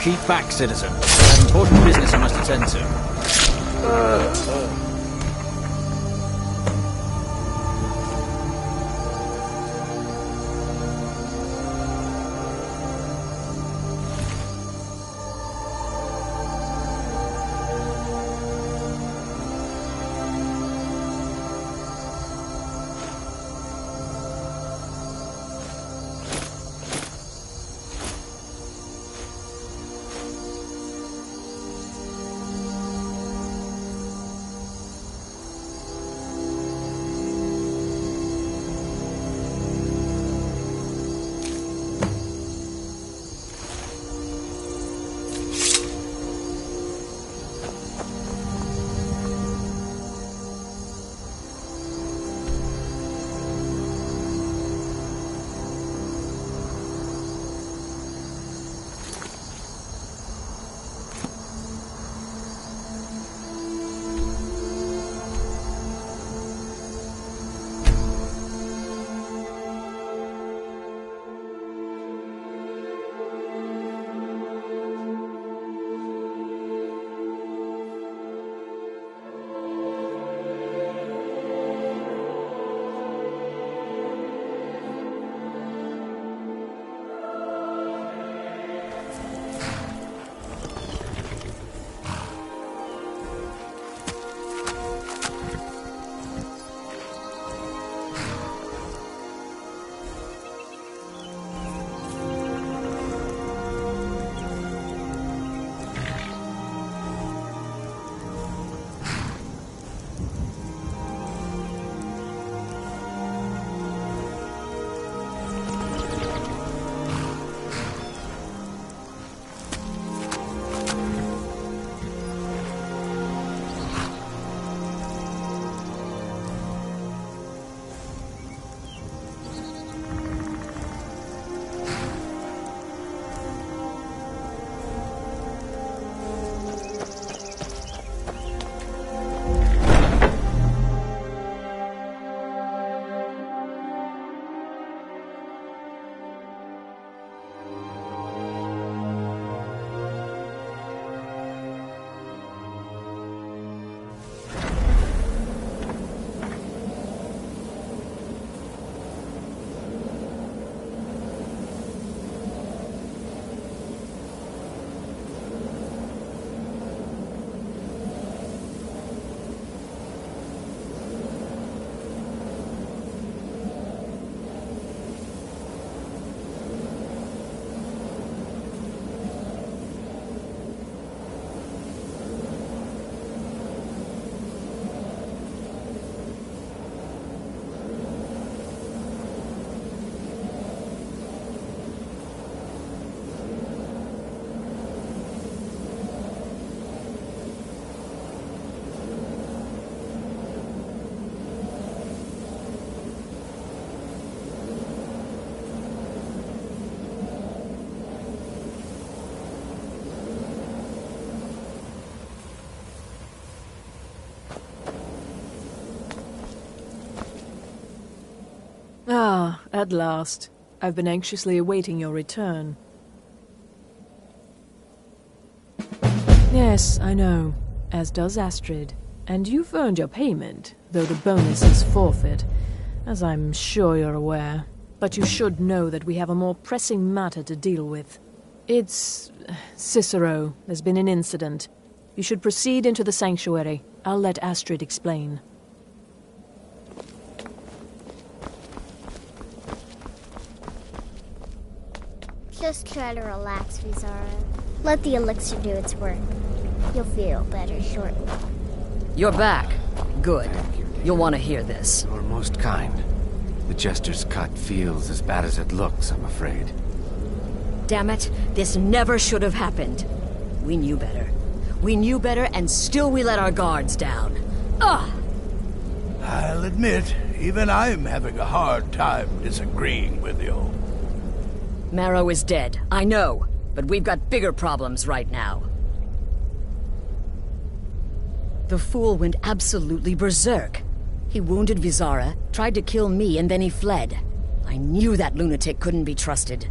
Keep back, citizen. I have important business I must attend to. Ah, at last. I've been anxiously awaiting your return. Yes, I know. As does Astrid. And you've earned your payment, though the bonus is forfeit, as I'm sure you're aware. But you should know that we have a more pressing matter to deal with. It's Cicero. There's been an incident. You should proceed into the sanctuary. I'll let Astrid explain. Just try to relax, Vizara. Let the elixir do its work. You'll feel better shortly. You're back. Good. You'll want to hear this. You're most kind. The Jester's cut feels as bad as it looks, I'm afraid. Damn it, this never should have happened. We knew better. We knew better, and still we let our guards down. Ugh! I'll admit, even I'm having a hard time disagreeing with you. Marrow is dead, I know, but we've got bigger problems right now. The fool went absolutely berserk. He wounded Vizara, tried to kill me, and then he fled. I knew that lunatic couldn't be trusted.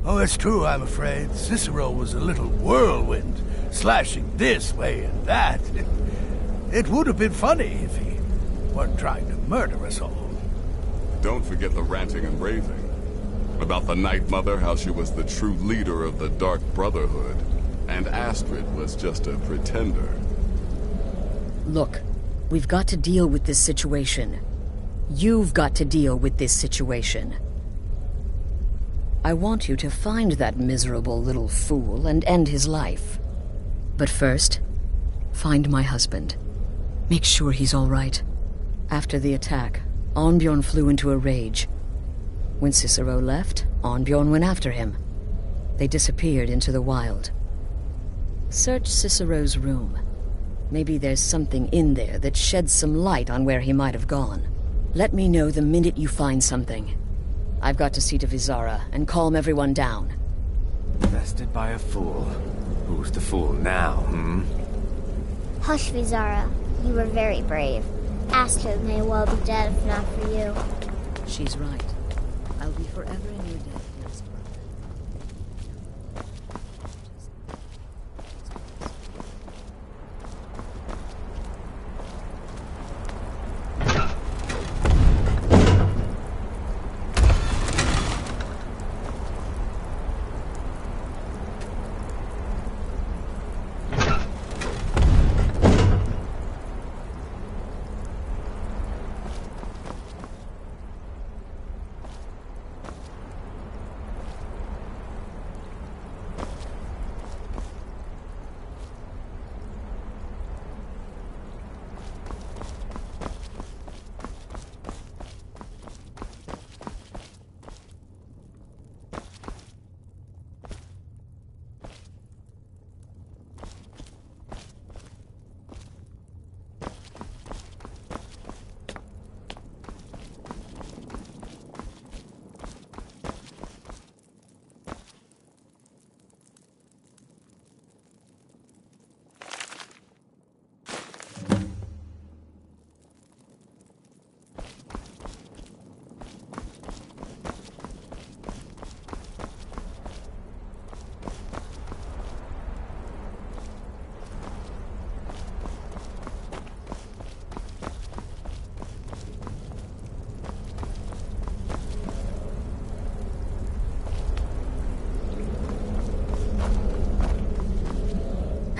Oh, it's true, I'm afraid. Cicero was a little whirlwind, slashing this way and that. It would have been funny if he weren't trying to murder us all. Don't forget the ranting and raving. About the Night Mother, how she was the true leader of the Dark Brotherhood, and Astrid was just a pretender. Look, we've got to deal with this situation. You've got to deal with this situation. I want you to find that miserable little fool and end his life. But first, find my husband. Make sure he's all right. After the attack, Arnbjorn flew into a rage. When Cicero left, Arnbjorn went after him. They disappeared into the wild. Search Cicero's room. Maybe there's something in there that sheds some light on where he might have gone. Let me know the minute you find something. I've got to see to Vizara and calm everyone down. Bested by a fool. Who's the fool now, Hush, Vizara. You were very brave. Astrid may well be dead if not for you. She's right. I'll be forever in your debt, dearest brother.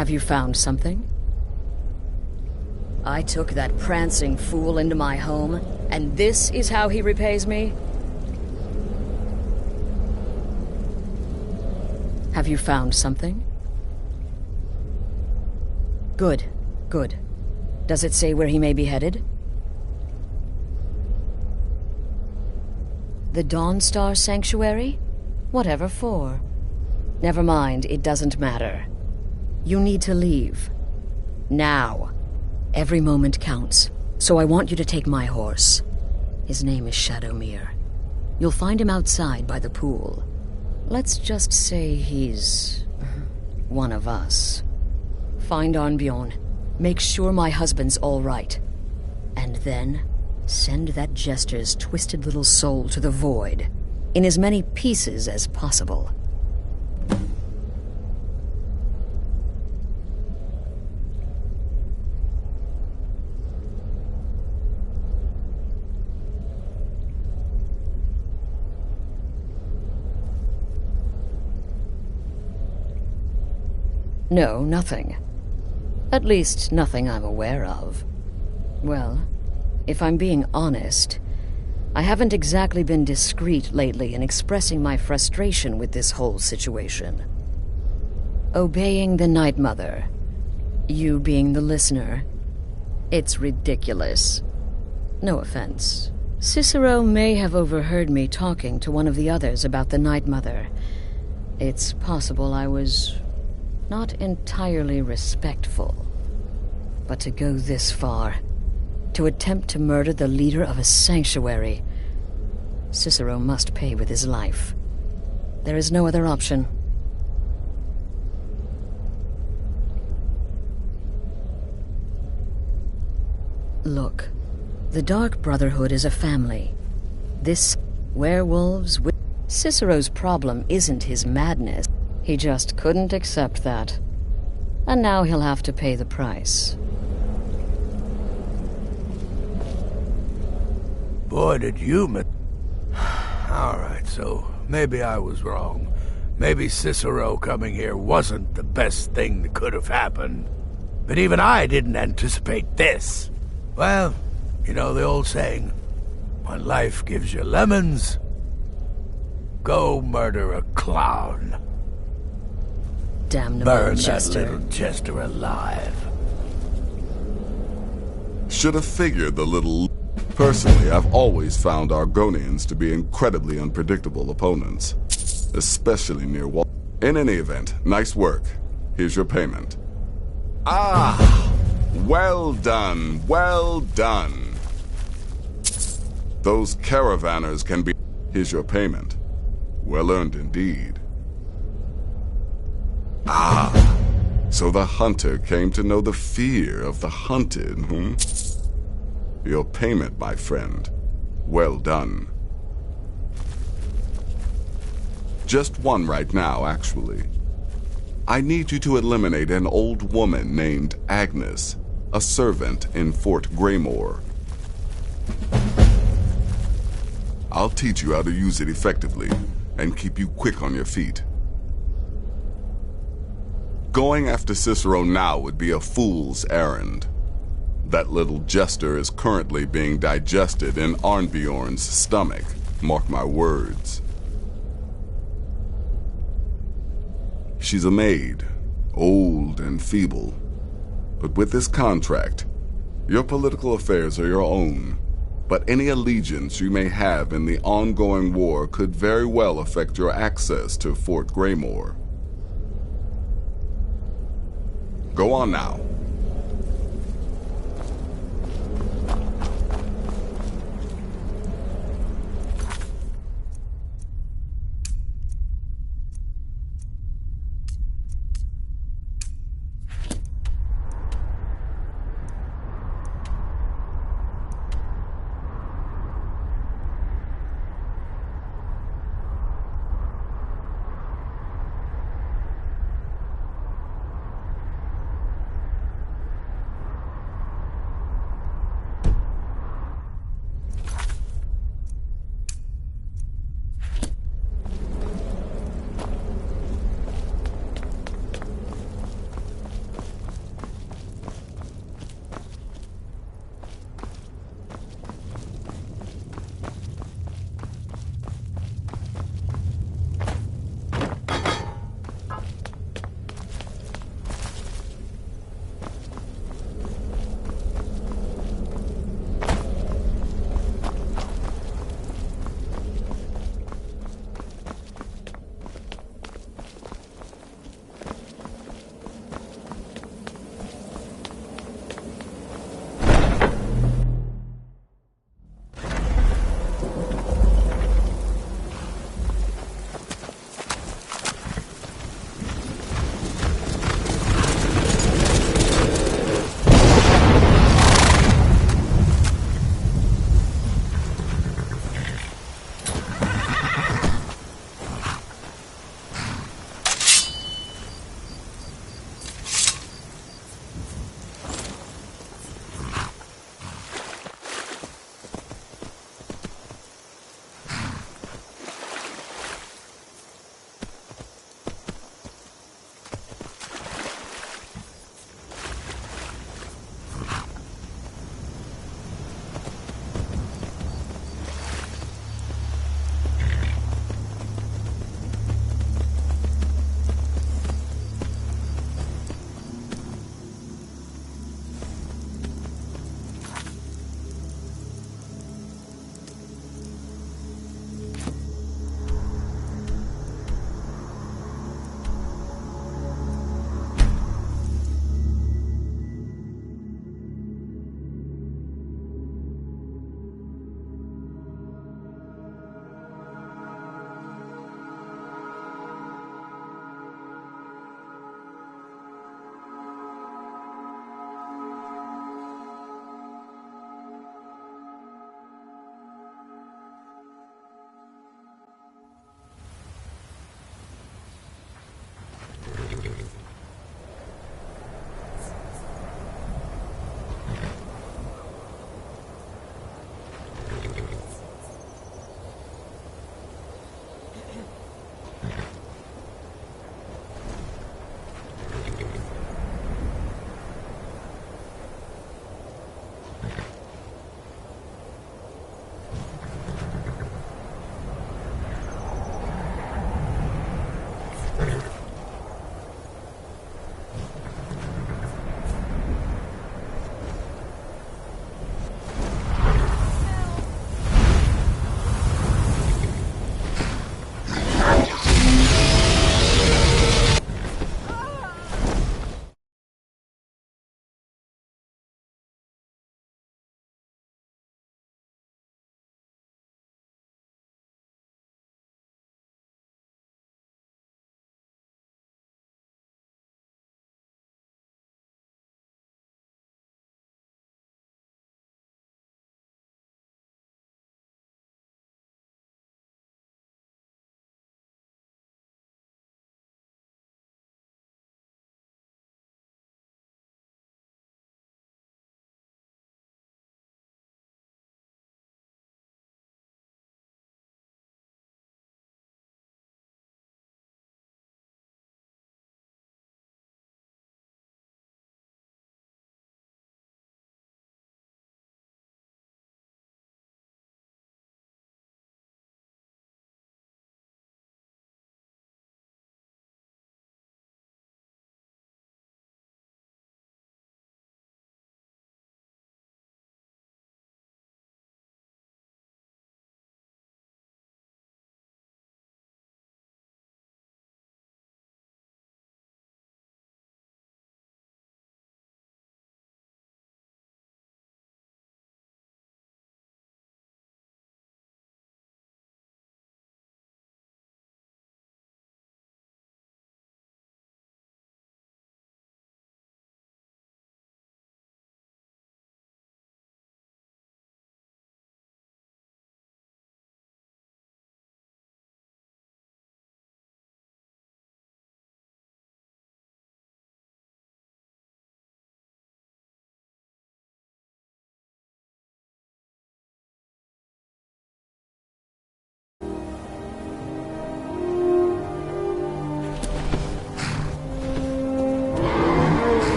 Have you found something? I took that prancing fool into my home, and this is how he repays me? Have you found something? Good, good. Does it say where he may be headed? The Dawnstar Sanctuary? Whatever for. Never mind, it doesn't matter. You need to leave. Now. Every moment counts, so I want you to take my horse. His name is Shadowmere. You'll find him outside by the pool. Let's just say he's one of us. Find Arnbjorn. Make sure my husband's all right. And then send that jester's twisted little soul to the void, in as many pieces as possible. No, nothing. At least, nothing I'm aware of. Well, if I'm being honest, I haven't exactly been discreet lately in expressing my frustration with this whole situation. Obeying the Night Mother, you being the listener, it's ridiculous. No offense. Cicero may have overheard me talking to one of the others about the Night Mother. It's possible I was not entirely respectful. But to go this far, to attempt to murder the leader of a sanctuary, Cicero must pay with his life. There is no other option. Look, the Dark Brotherhood is a family. This werewolves, Cicero's problem isn't his madness. He just couldn't accept that. And now he'll have to pay the price. Boy, did you Alright, so maybe I was wrong. Maybe Cicero coming here wasn't the best thing that could have happened. But even I didn't anticipate this. Well, you know the old saying, when life gives you lemons, go murder a clown. Damnable Burn jester. that little jester alive. Should have figured the little... Personally, I've always found Argonians to be incredibly unpredictable opponents. Especially near wall. In any event, nice work. Here's your payment. Ah! Well done, well done. Those caravanners can be... Here's your payment. Well earned indeed. Ah! So the hunter came to know the fear of the hunted, hmm? Your payment, my friend. Well done. Just one right now, actually. I need you to eliminate an old woman named Agnes, a servant in Fort Greymore. I'll teach you how to use it effectively and keep you quick on your feet. Going after Cicero now would be a fool's errand. That little jester is currently being digested in Arnbjorn's stomach. Mark my words. She's a maid, old and feeble. But with this contract, your political affairs are your own. But any allegiance you may have in the ongoing war could very well affect your access to Fort Greymore. Go on now.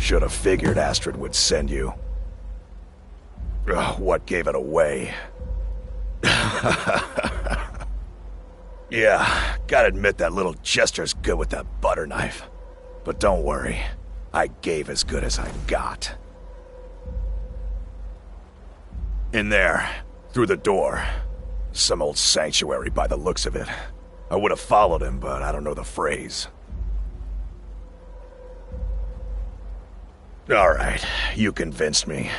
Should have figured Astrid would send you. Ugh, what gave it away? Yeah, gotta admit that little Jester's good with that butter knife. But don't worry, I gave as good as I got. In there, through the door. Some old sanctuary by the looks of it. I would have followed him, but I don't know the phrase. Alright, you convinced me.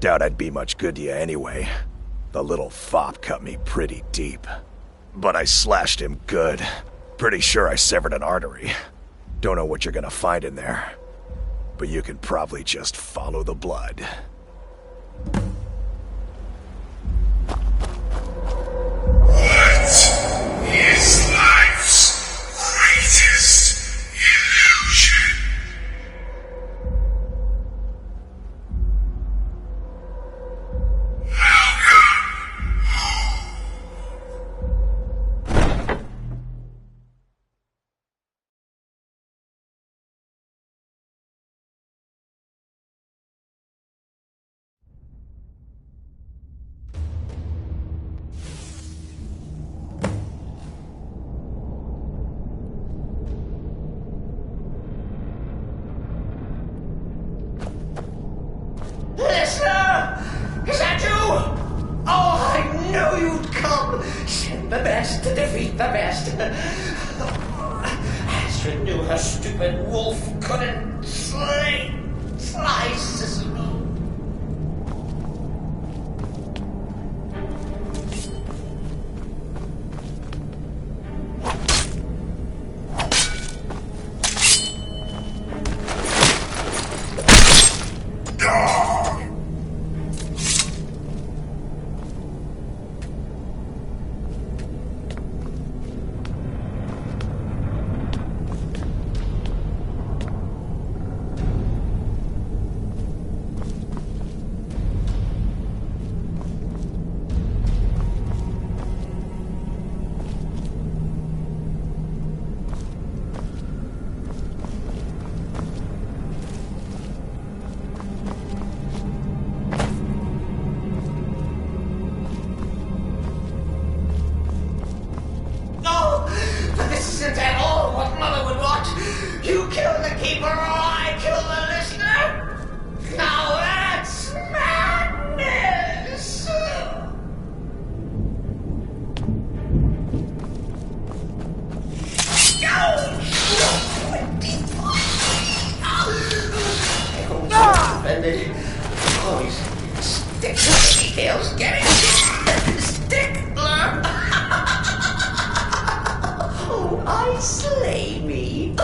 Doubt I'd be much good to you anyway. The little fop cut me pretty deep. But I slashed him good. Pretty sure I severed an artery. Don't know what you're gonna find in there. But you can probably just follow the blood. What is life's greatest illusion? Listener! Is that you? Oh, I knew you'd come! Send the best to defeat the best. Astrid knew her stupid wolf couldn't slice Cicero. Isn't at all what Mother would want. You kill the keeper or I kill the listener. Now that's madness. Offended. Always stick to the details. Get it? Stickler. Oh, I slay me.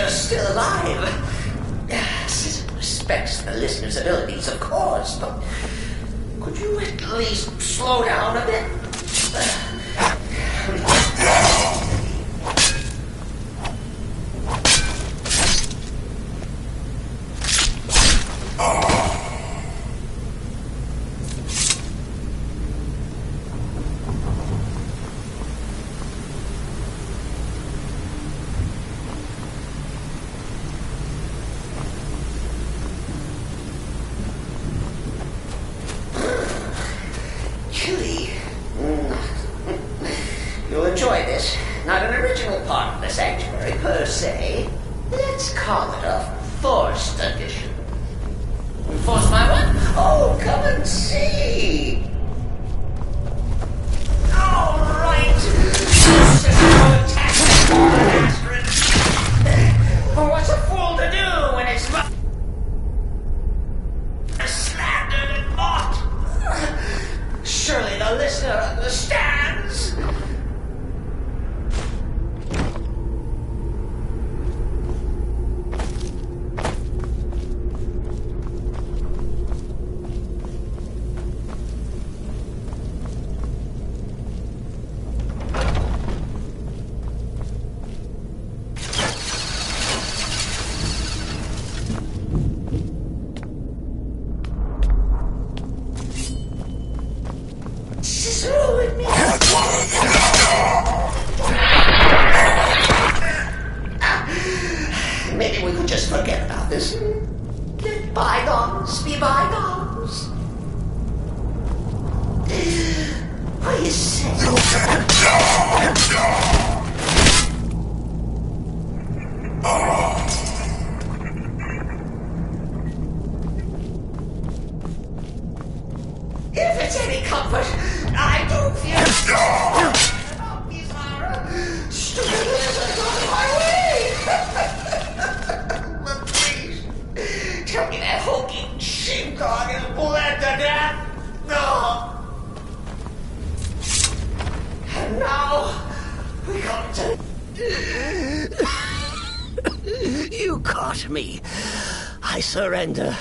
Still alive. Citizen respects the listener's abilities, of course, but could you at least slow down a bit? You'll enjoy this. Not an original part of the sanctuary, per se. Let's call it a forced addition. Force my what? Oh, come and see! All right! Cicero attacks the Astrid. Or what's a fool to do when it's... maybe we could just forget about this. Let bygones be bygones. What do you say? If it's any comfort, I do fear about these stupid lizards out of my way. But please, tell me that hulking sheepdog is bled to death. No. And now we come to. You caught me. I surrender.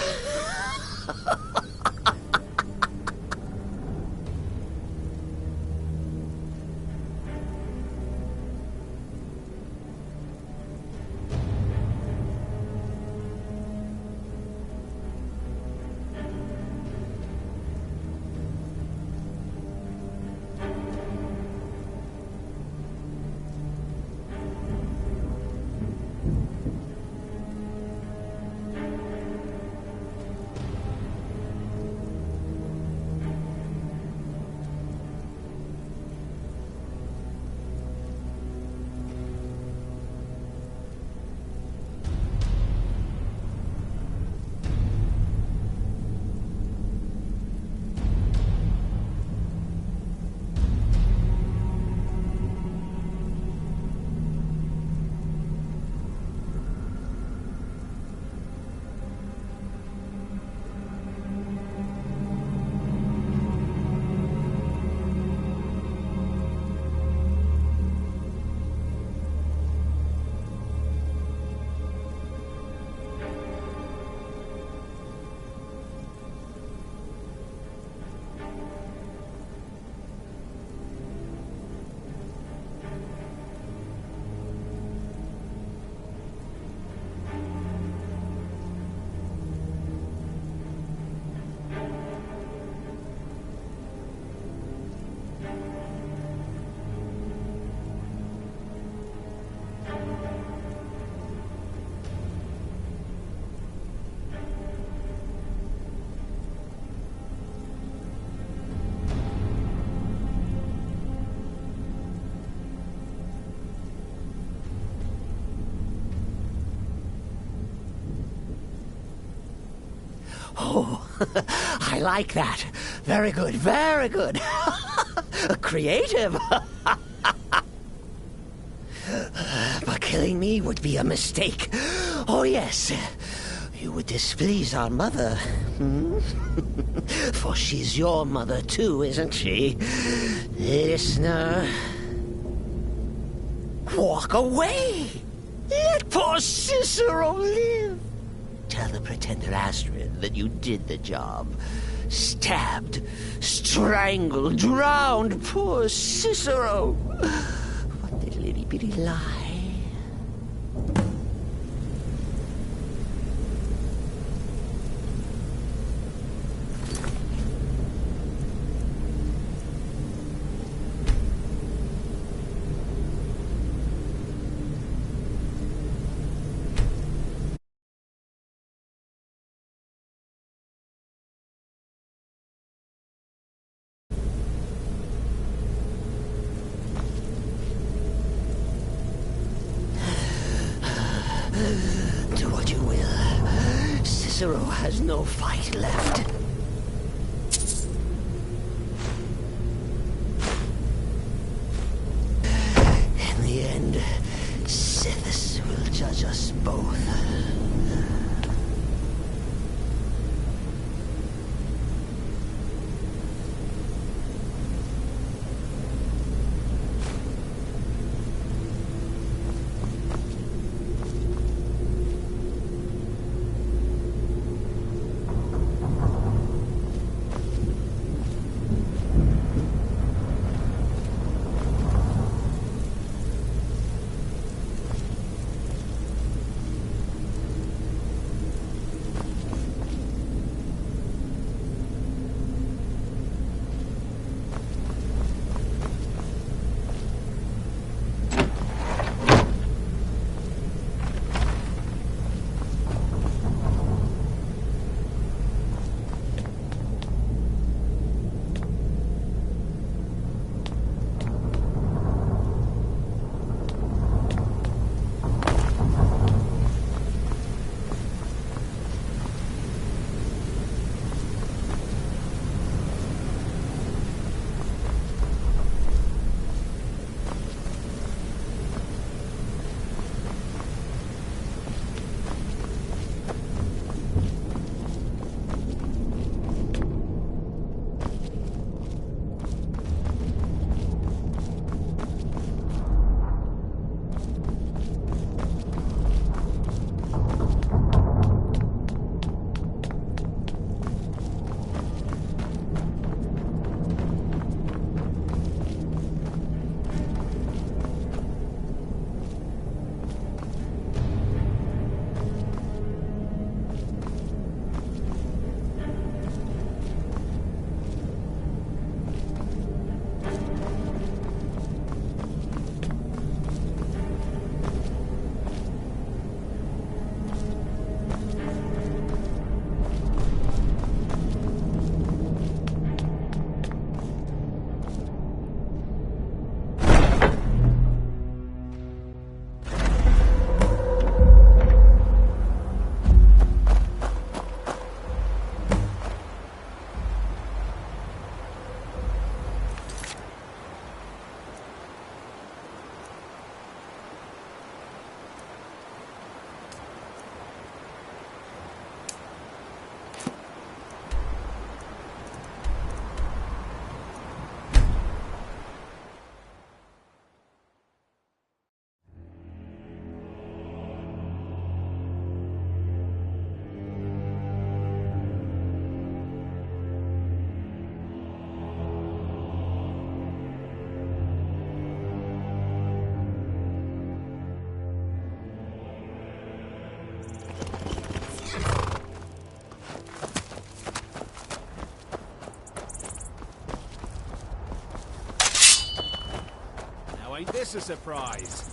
Oh, I like that. Very good, very good. Creative. But killing me would be a mistake. Oh, yes. You would displease our mother. Hmm? For she's your mother, too, isn't she? Listener. Walk away. Let poor Cicero live. Tell the pretender Astrid that you did the job. Stabbed, strangled, drowned poor Cicero. What little itty-bitty lie. Do what you will. Cicero has no fight left. In the end, Sithis will judge us both. ain't this a surprise?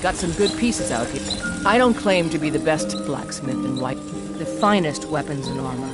Got some good pieces out here. I don't claim to be the best blacksmith in White, the finest weapons and armor.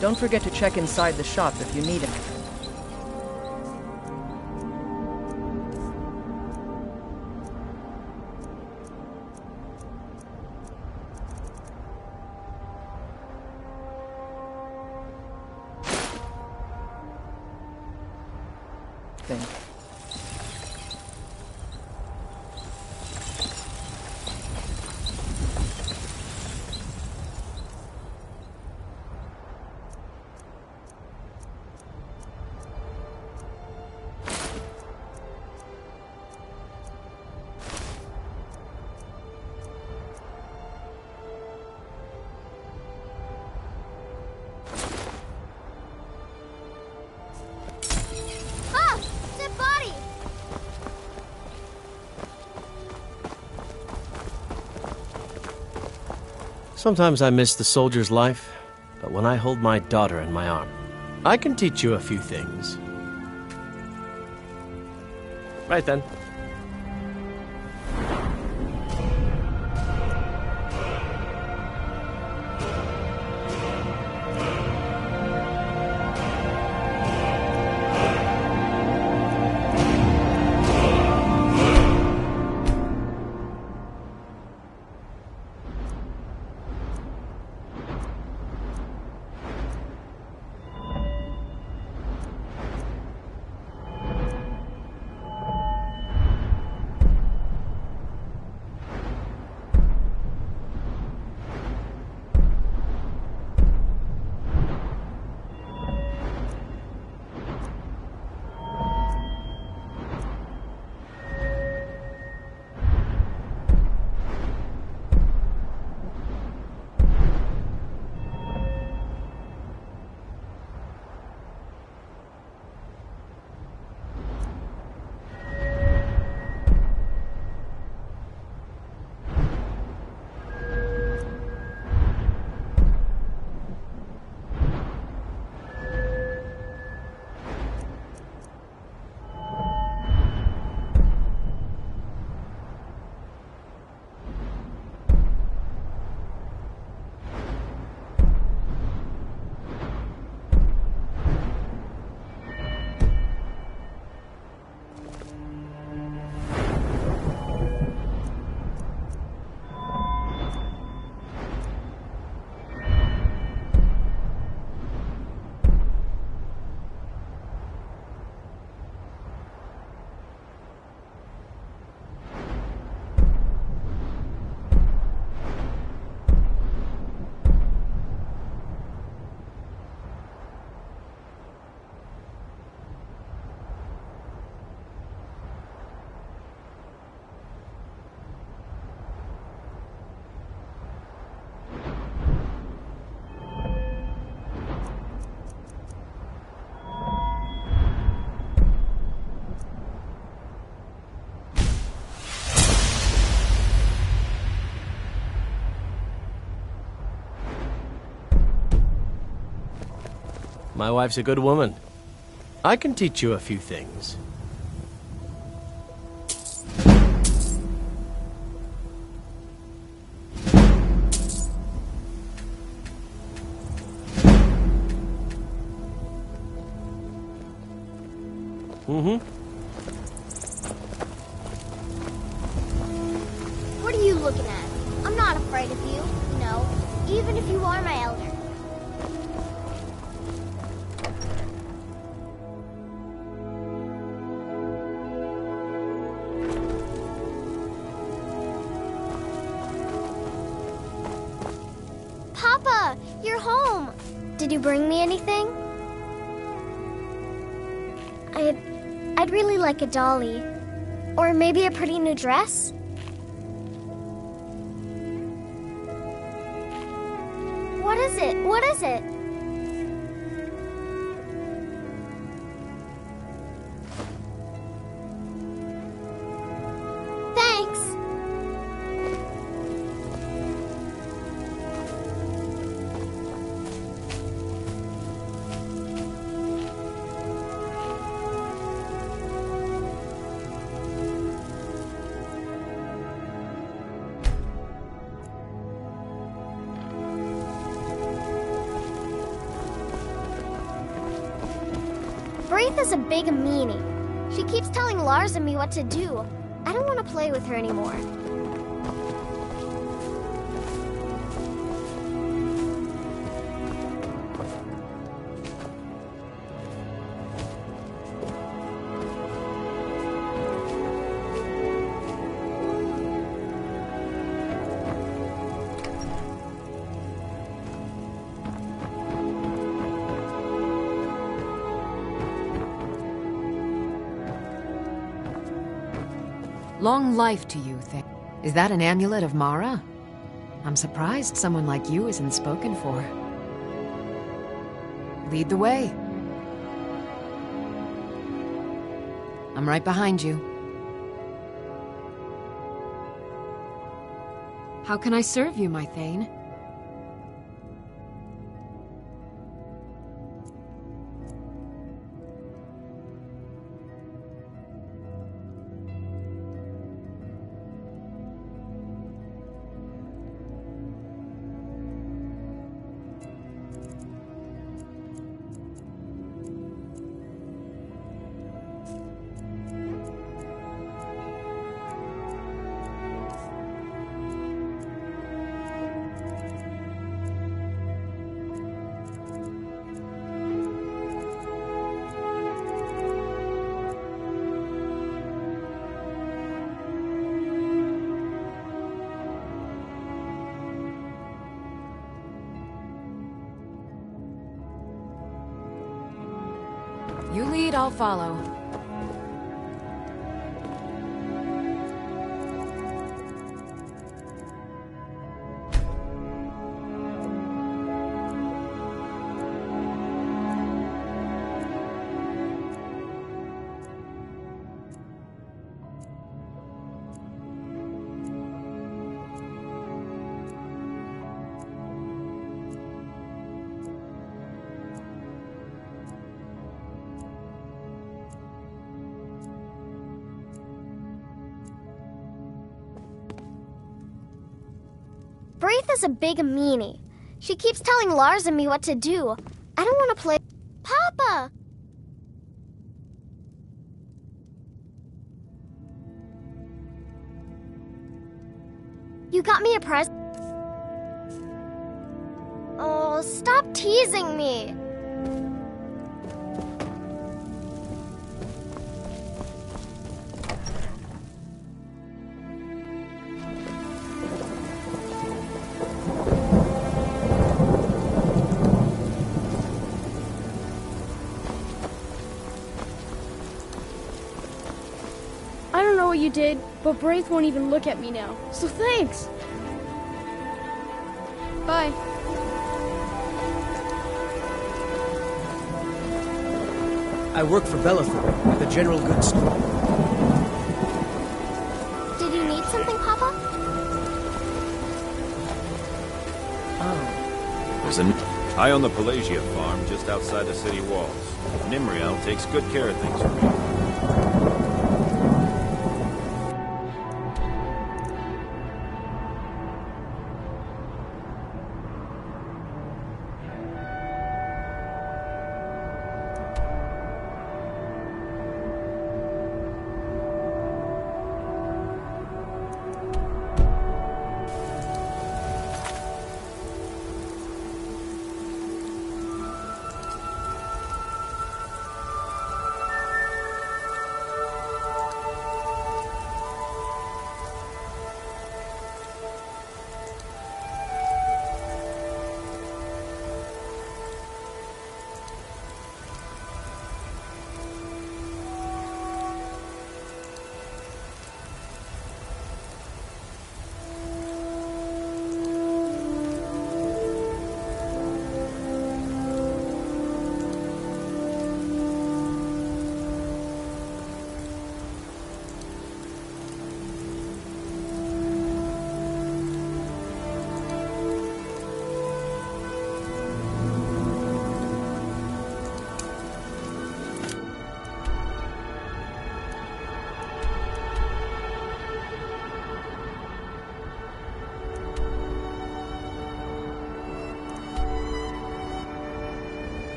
Don't forget to check inside the shop if you need it. Thing. Ah! Dead body! Sometimes I miss the soldier's life, but when I hold my daughter in my arm, I can teach you a few things. Right then. My wife's a good woman. I can teach you a few things. What are you looking at? I'm not afraid of you, no, even if you are my elder. Papa, you're home. Did you bring me anything? I'd really like a dolly. Or maybe a pretty new dress? What is it? What is it? Thanks. Braith is a big meanie. She keeps telling Lars and me what to do. I don't want to play with her anymore. Long life to you, Is that an amulet of Mara? I'm surprised someone like you isn't spoken for. Lead the way. I'm right behind you. How can I serve you, my Thane? You lead, I'll follow. Braith is a big meanie. She keeps telling Lars and me what to do. I don't want to play... Papa! You got me a present? Oh, stop teasing me. I don't know what you did, but Braith won't even look at me now, so thanks! Bye. I work for Bellathor, at the general goods store. Did you need something, Papa? I own the Pelagia farm just outside the city walls. Nimriel takes good care of things for me.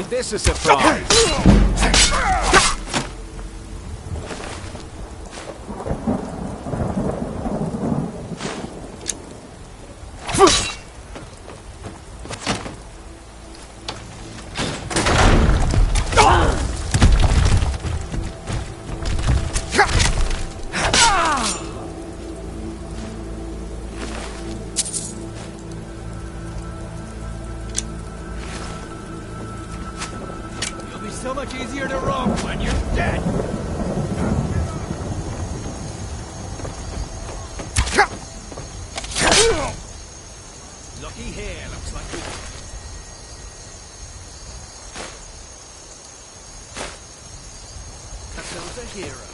this a surprise? So much easier to roam when you're dead. Looky here, looks like we... Ourselves a hero.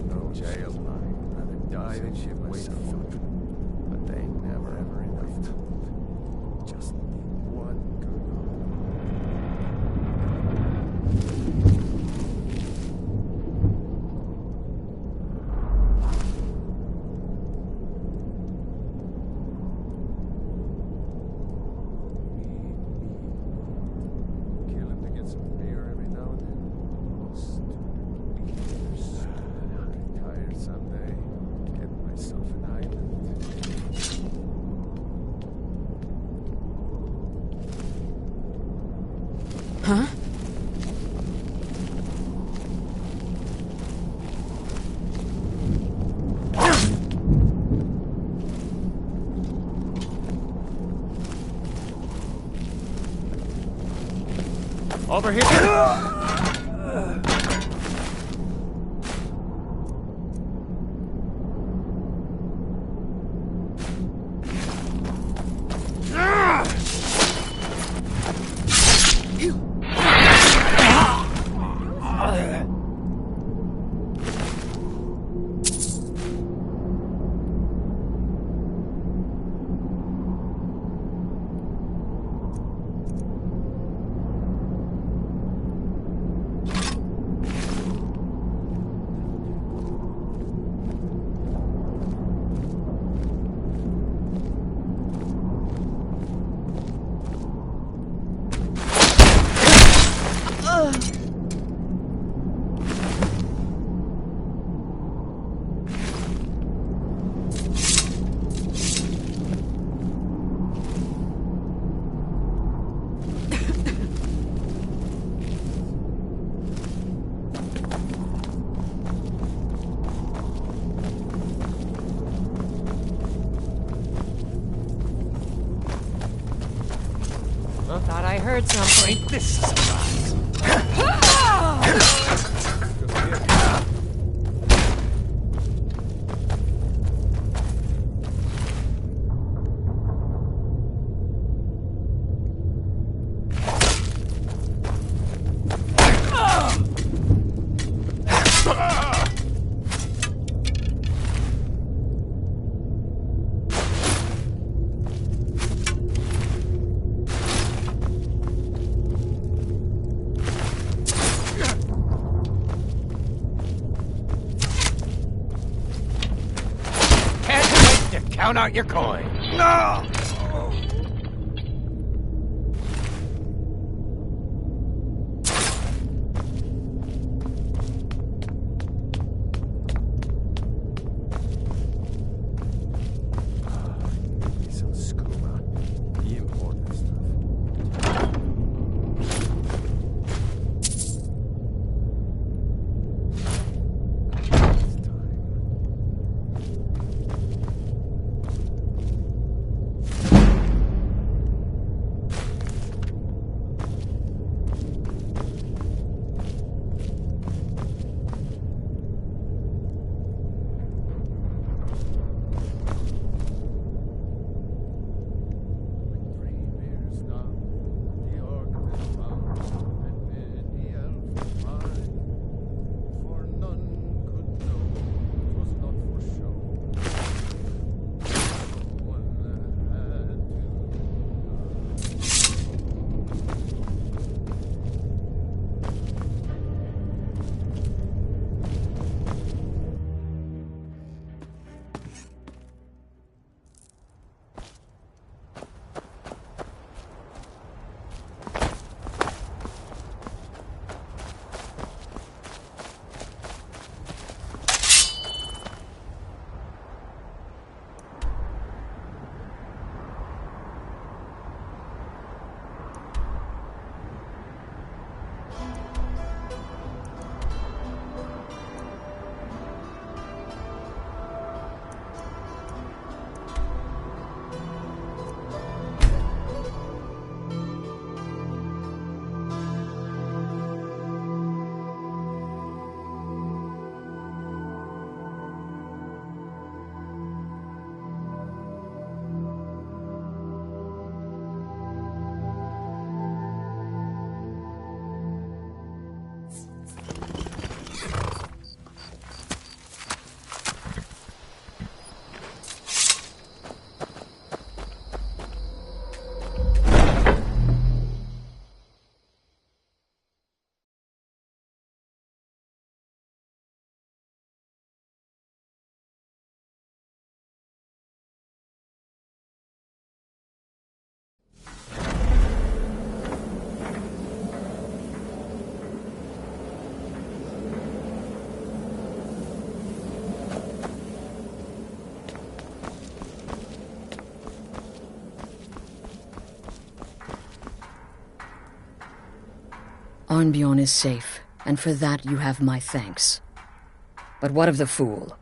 no jail. I'd die than shit myself. But they never ever enough. Just one good. Kill him to get some beer every now and then. Retire someday. Get myself an island. Huh? Over here. Thought I heard something. This is a rise. Count out your coin. No! Some skooma. The important stuff. Arnbjorn is safe, and for that you have my thanks. But what of the fool?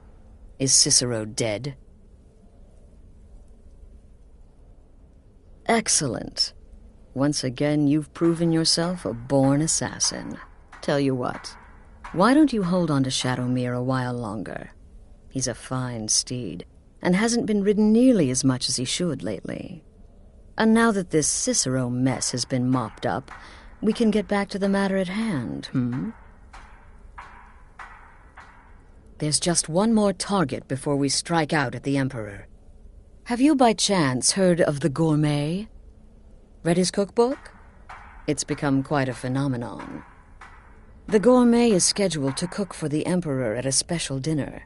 Is Cicero dead? Excellent. Once again, you've proven yourself a born assassin. Tell you what, why don't you hold on to Shadowmere a while longer? He's a fine steed, and hasn't been ridden nearly as much as he should lately. And now that this Cicero mess has been mopped up, we can get back to the matter at hand, There's just one more target before we strike out at the Emperor. Have you by chance heard of the Gourmet? Read his cookbook? It's become quite a phenomenon. The Gourmet is scheduled to cook for the Emperor at a special dinner.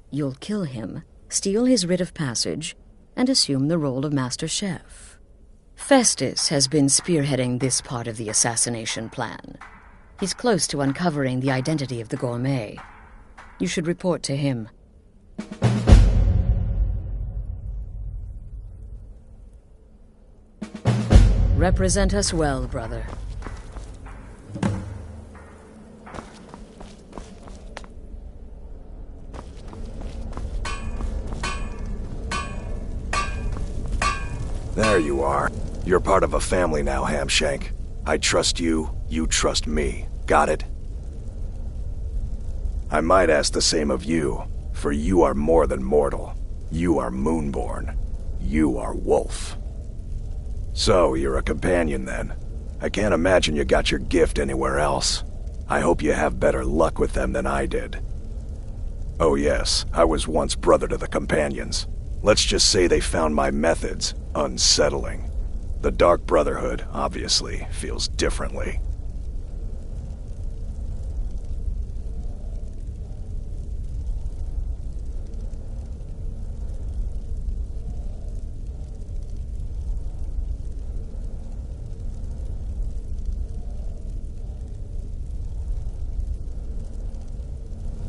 You'll kill him, steal his writ of passage, and assume the role of Master Chef. Festus has been spearheading this part of the assassination plan. He's close to uncovering the identity of the Gourmet. You should report to him. Represent us well, brother. There you are. You're part of a family now, Hamshank. I trust you, you trust me. Got it? I might ask the same of you, for you are more than mortal. You are Moonborn. You are Wolf. So, you're a companion then. I can't imagine you got your gift anywhere else. I hope you have better luck with them than I did. Oh yes, I was once brother to the companions. Let's just say they found my methods unsettling. The Dark Brotherhood, obviously, feels differently.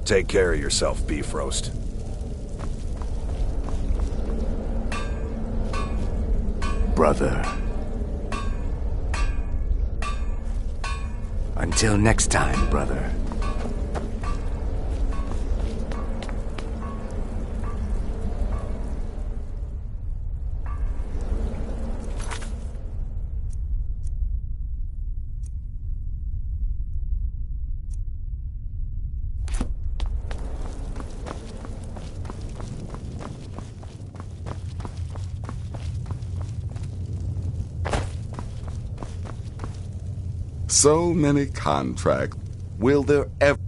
Take care of yourself, Beef Roast. Brother. Until next time, brother. So many contracts. Will there ever...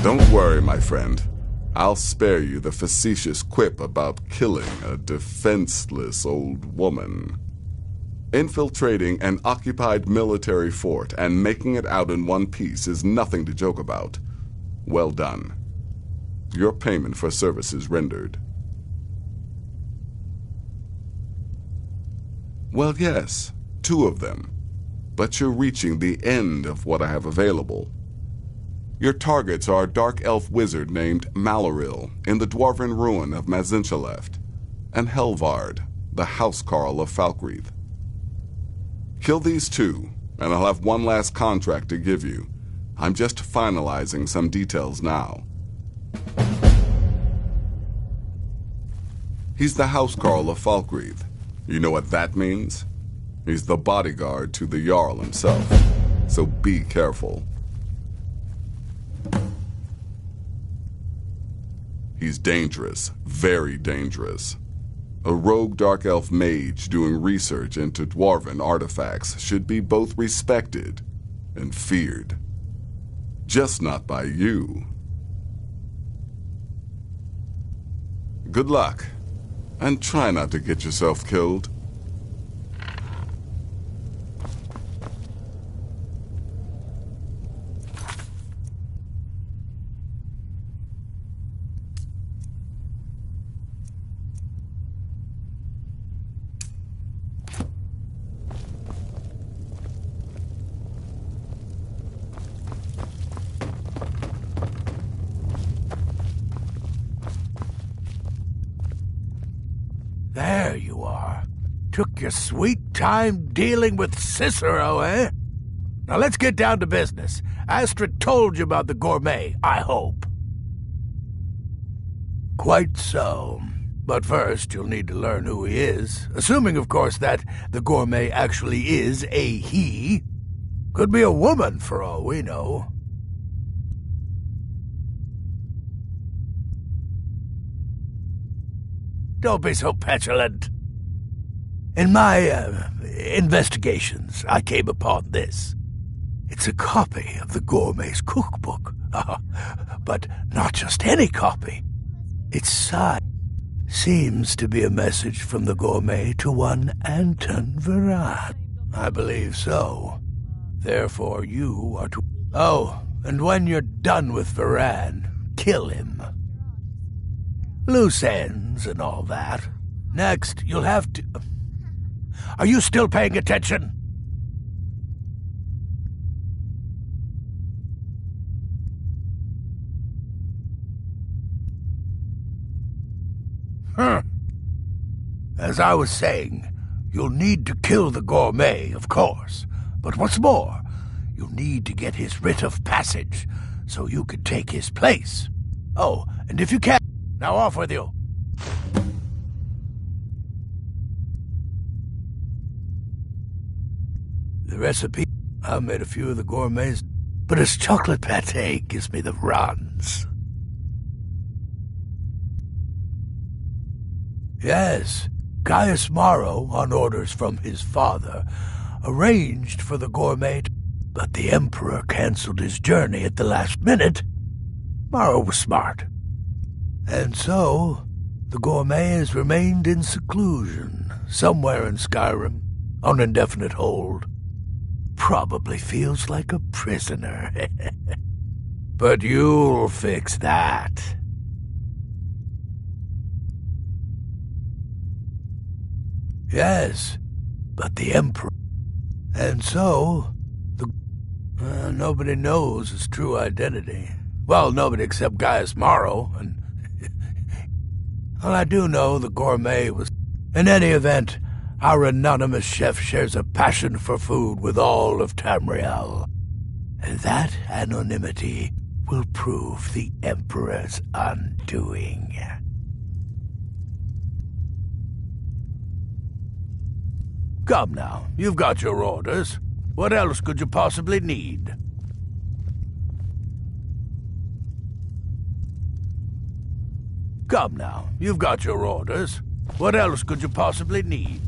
Don't worry, my friend. I'll spare you the facetious quip about killing a defenseless old woman. Infiltrating an occupied military fort and making it out in one piece is nothing to joke about. Well done. Your payment for services rendered. Well, yes, 2 of them. But you're reaching the end of what I have available. Your targets are a dark elf wizard named Maloril in the dwarven ruin of Mazinchaleft, and Helvard, the housecarl of Falkreath. Kill these 2, and I'll have one last contract to give you. I'm just finalizing some details now. He's the housecarl of Falkreath. You know what that means? He's the bodyguard to the Jarl himself, so be careful. He's dangerous, very dangerous. A rogue dark elf mage doing research into dwarven artifacts should be both respected and feared. Just not by you. Good luck, and try not to get yourself killed. There you are. Took your sweet time dealing with Cicero, eh? Now let's get down to business. Astrid told you about the gourmet, I hope. Quite so. But first, you'll need to learn who he is. Assuming, of course, that the gourmet actually is a he. Could be a woman, for all we know. Don't be so petulant. In my investigations, I came upon this. It's a copy of the gourmet's cookbook. But not just any copy. Its side seems to be a message from the gourmet to one Anton Varan. I believe so. Therefore, you are to... Oh, and when you're done with Varan, kill him. Loose ends and all that. Next, you'll have to... Are you still paying attention? As I was saying, you'll need to kill the gourmet, of course. But what's more, you'll need to get his writ of passage, so you can take his place. Oh, and if you can, now off with you. The recipe, I made a few of the gourmets, but his chocolate pate gives me the runs. Yes, Gaius Maro, on orders from his father, arranged for the gourmet, but the Emperor cancelled his journey at the last minute. Maro was smart. And so, the gourmet has remained in seclusion, somewhere in Skyrim, on indefinite hold. Probably feels like a prisoner. But you'll fix that. Yes, but the Emperor... And so, nobody knows his true identity. Well, nobody except Gaius Maro, and... Well, I do know the gourmet was... In any event, our anonymous chef shares a passion for food with all of Tamriel. And that anonymity will prove the Emperor's undoing. Come now, you've got your orders. What else could you possibly need? Come now, you've got your orders. What else could you possibly need?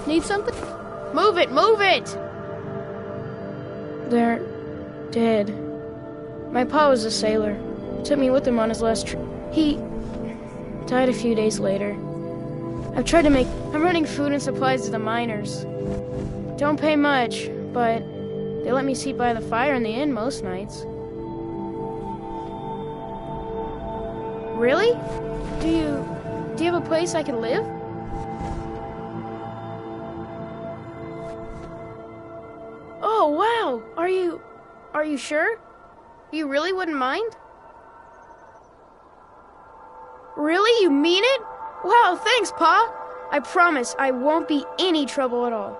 Need something? Move it! Move it! They're dead. My pa was a sailor. Took me with him on his last trip. He died a few days later. I've tried to make... I'm running food and supplies to the miners. Don't pay much, but they let me sleep by the fire in the inn most nights. Really? Do you have a place I can live? Oh, wow! Are you sure? You really wouldn't mind? Really? You mean it? Wow, thanks, Pa! I promise I won't be any trouble at all.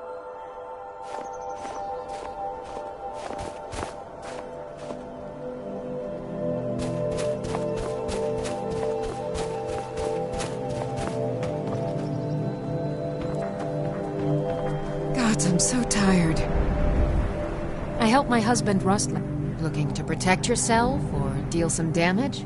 God, I'm so tired. I helped my husband Rust. Looking to protect yourself or deal some damage?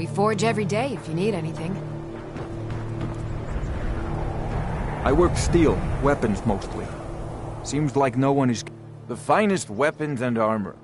We forge every day if you need anything. I work steel, weapons mostly. Seems like no one is... The finest weapons and armor.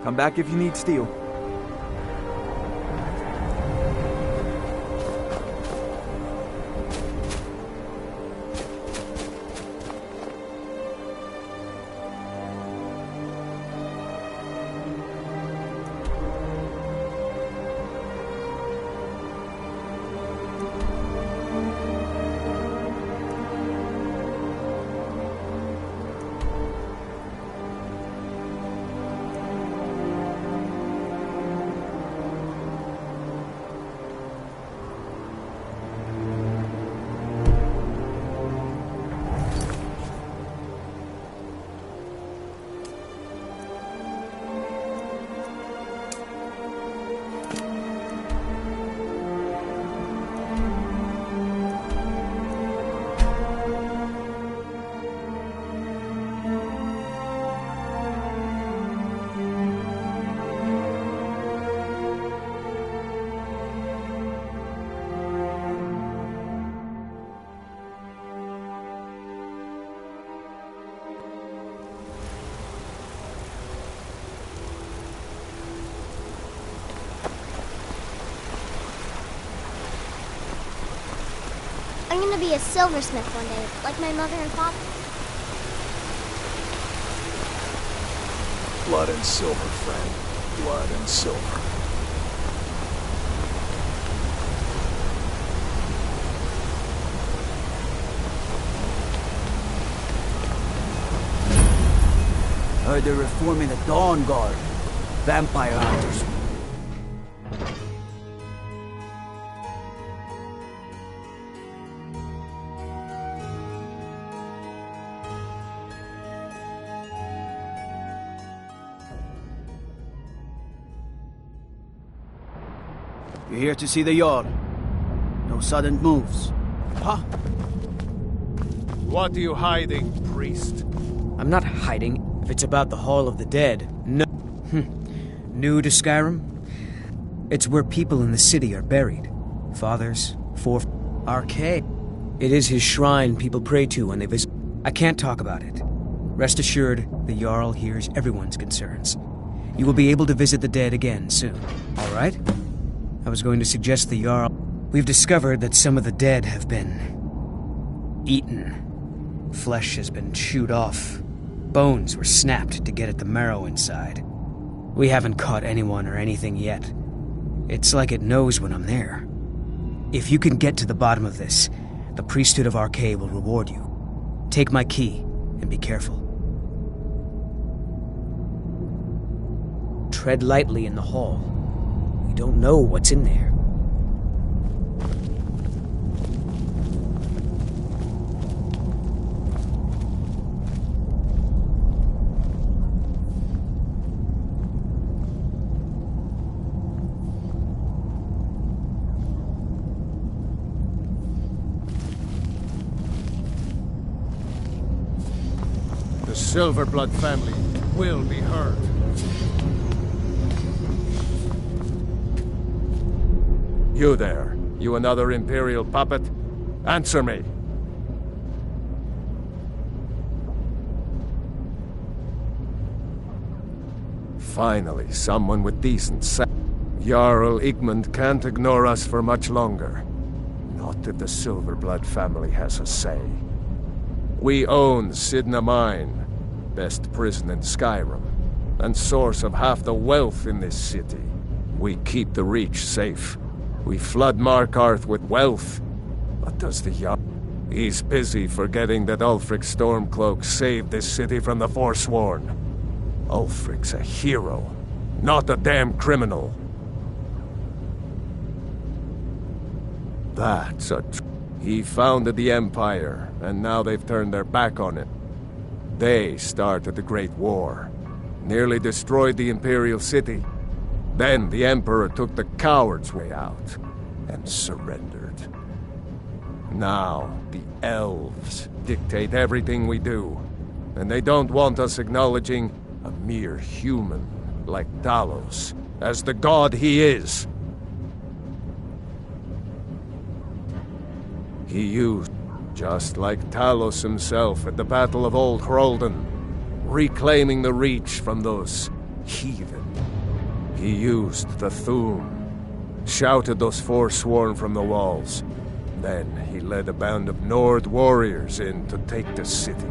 Come back if you need steel. I'm gonna be a silversmith one day, like my mother and father. Blood and silver, friend. Blood and silver. Heard they're reforming the Dawn Guard. Vampire hunters. You're here to see the Jarl. No sudden moves. Huh? What are you hiding, priest? I'm not hiding if it's about the Hall of the Dead. No. New to Skyrim? It's where people in the city are buried. Fathers, Arcade. It is his shrine people pray to when they visit. I can't talk about it. Rest assured, the Jarl hears everyone's concerns. You will be able to visit the dead again soon, all right? I was going to suggest the Jarl. We've discovered that some of the dead have been eaten. Flesh has been chewed off. Bones were snapped to get at the marrow inside. We haven't caught anyone or anything yet. It's like it knows when I'm there. If you can get to the bottom of this, the priesthood of Arcade will reward you. Take my key, and be careful. Tread lightly in the hall. We don't know what's in there. The Silverblood family will be heard. You there, you another Imperial puppet? Answer me! Finally, someone with decent sense. Jarl Igmund can't ignore us for much longer. Not if the Silverblood family has a say. We own Sidna Mine, best prison in Skyrim, and source of half the wealth in this city. We keep the Reach safe. We flood Markarth with wealth. What does the Jarl? He's busy forgetting that Ulfric Stormcloak saved this city from the Forsworn. Ulfric's a hero, not a damn criminal. That's a He founded the Empire, and now they've turned their back on it. They started the Great War, nearly destroyed the Imperial City. Then the Emperor took the coward's way out, and surrendered. Now, the Elves dictate everything we do, and they don't want us acknowledging a mere human like Talos as the god he is. He used, just like Talos himself at the Battle of Old Hroldan, reclaiming the Reach from those heathen. He used the Thu'um, shouted those Forsworn from the walls. Then he led a band of Nord warriors in to take the city,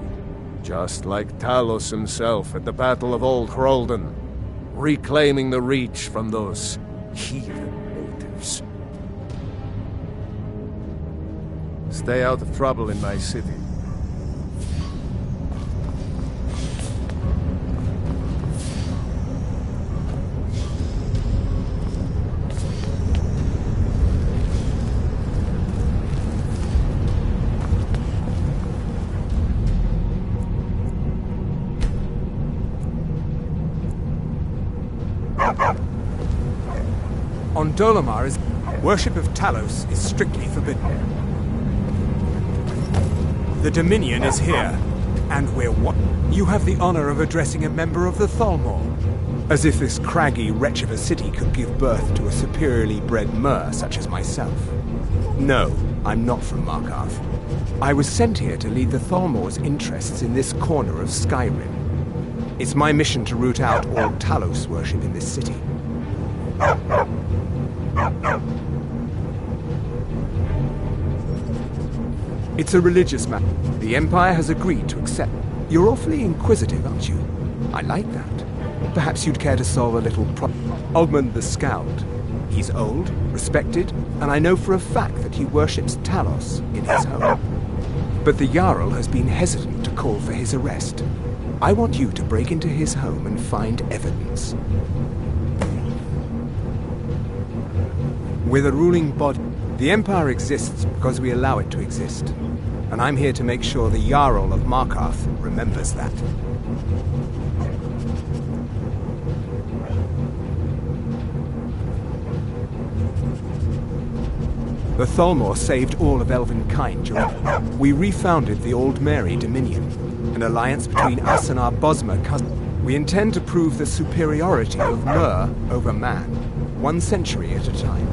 just like Talos himself at the Battle of Old Hroldan, reclaiming the Reach from those heathen natives. Stay out of trouble in my city. On Dolomar, worship of Talos is strictly forbidden. The Dominion is here, and we're what? You have the honor of addressing a member of the Thalmor. As if this craggy wretch of a city could give birth to a superiorly bred Mer such as myself. No, I'm not from Markarth. I was sent here to lead the Thalmor's interests in this corner of Skyrim. It's my mission to root out all Talos worship in this city. It's a religious matter. The Empire has agreed to accept. You're awfully inquisitive, aren't you? I like that. Perhaps you'd care to solve a little problem. Ogmund the Scout. He's old, respected, and I know for a fact that he worships Talos in his home. But the Jarl has been hesitant to call for his arrest. I want you to break into his home and find evidence. We're the ruling body. The Empire exists because we allow it to exist. And I'm here to make sure the Jarl of Markarth remembers that. The Thalmor saved all of Elvenkind during... We refounded the Old Mary Dominion, an alliance between us and our Bosmer cousins. We intend to prove the superiority of Mer over man, 1 century at a time.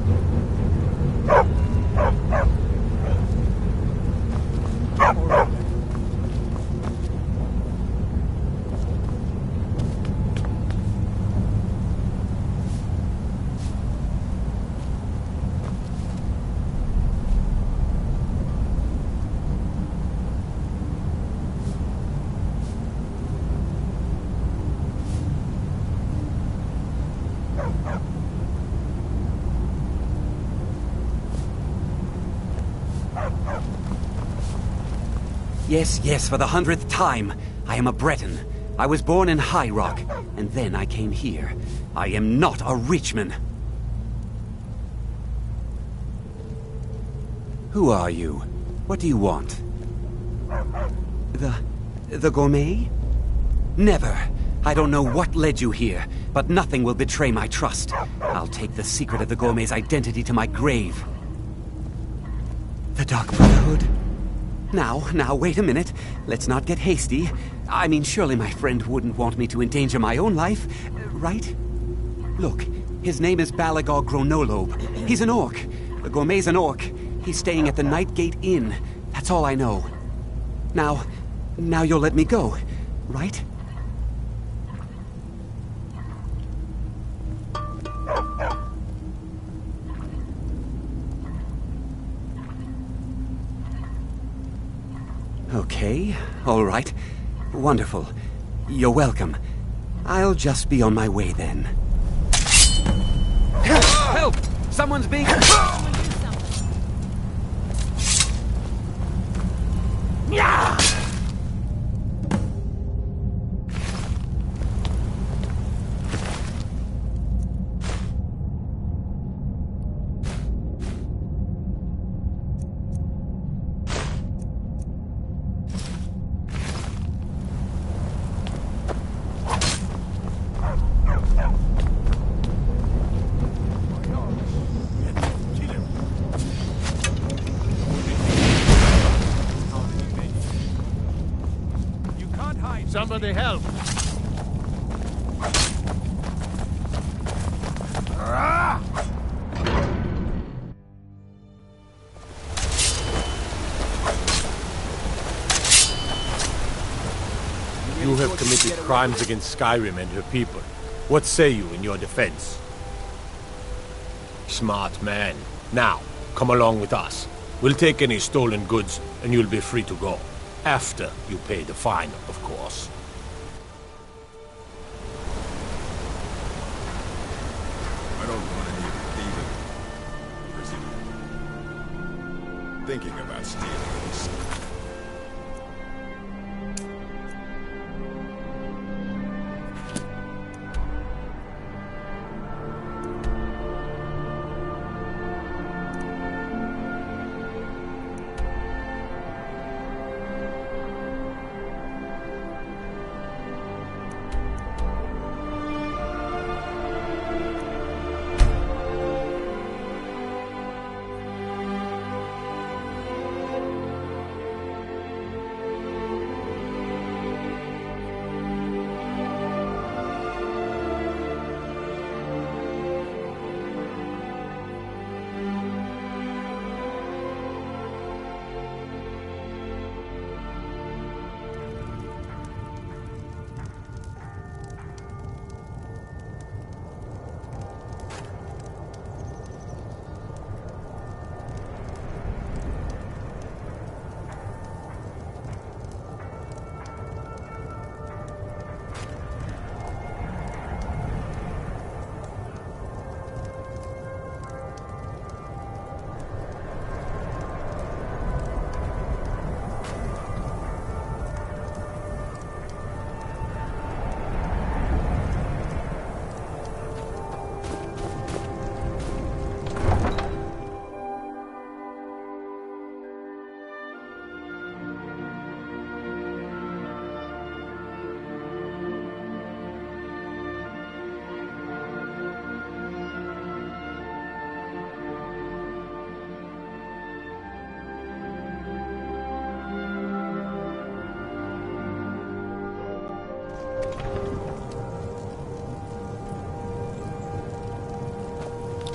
Yes, yes, for the 100th time. I am a Breton. I was born in High Rock, and then I came here. I am not a Richman. Who are you? What do you want? The gourmet? Never. I don't know what led you here, but nothing will betray my trust. I'll take the secret of the gourmet's identity to my grave. The Dark Brotherhood? Now, wait a minute. Let's not get hasty. I mean, surely my friend wouldn't want me to endanger my own life, right? Look, his name is Balagog Gronolobe. He's an orc. The gourmet's an orc. He's staying at the Nightgate Inn. That's all I know. Now you'll let me go, right? Okay, all right. Wonderful. You're welcome. I'll just be on my way then. Help! Someone's being... Yeah! Somebody help! You have committed crimes against Skyrim and her people. What say you in your defense? Smart man. Now, come along with us. We'll take any stolen goods, and you'll be free to go. After you pay the fine, of course. I don't want any of the thieving. Thinking about stealing this.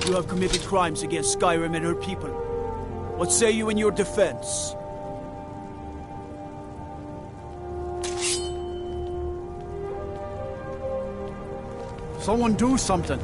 You have committed crimes against Skyrim and her people. What say you in your defense? Someone do something.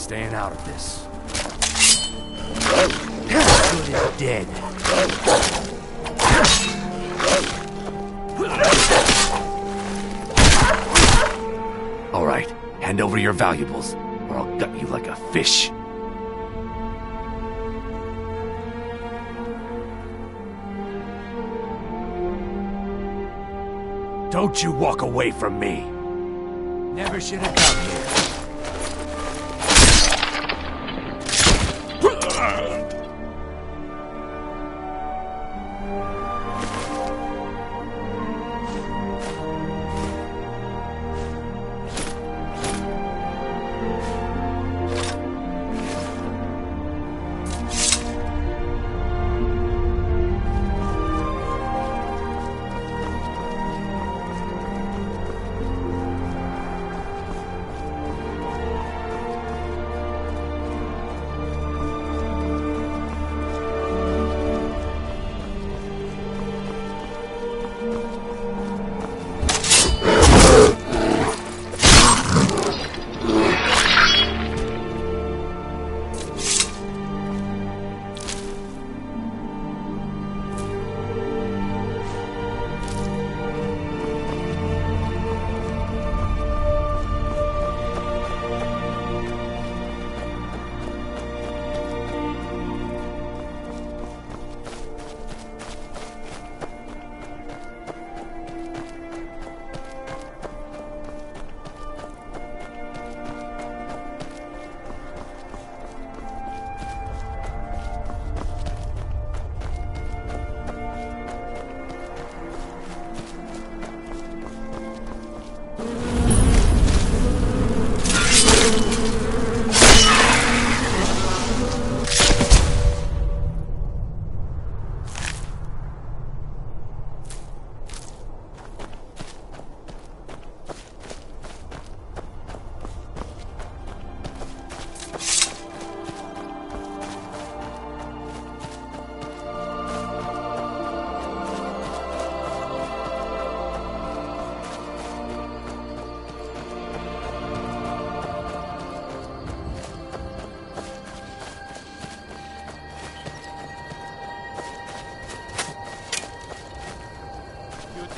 staying out of this. Good is dead. All right, hand over your valuables, or I'll gut you like a fish. Don't you walk away from me. Never should have come here.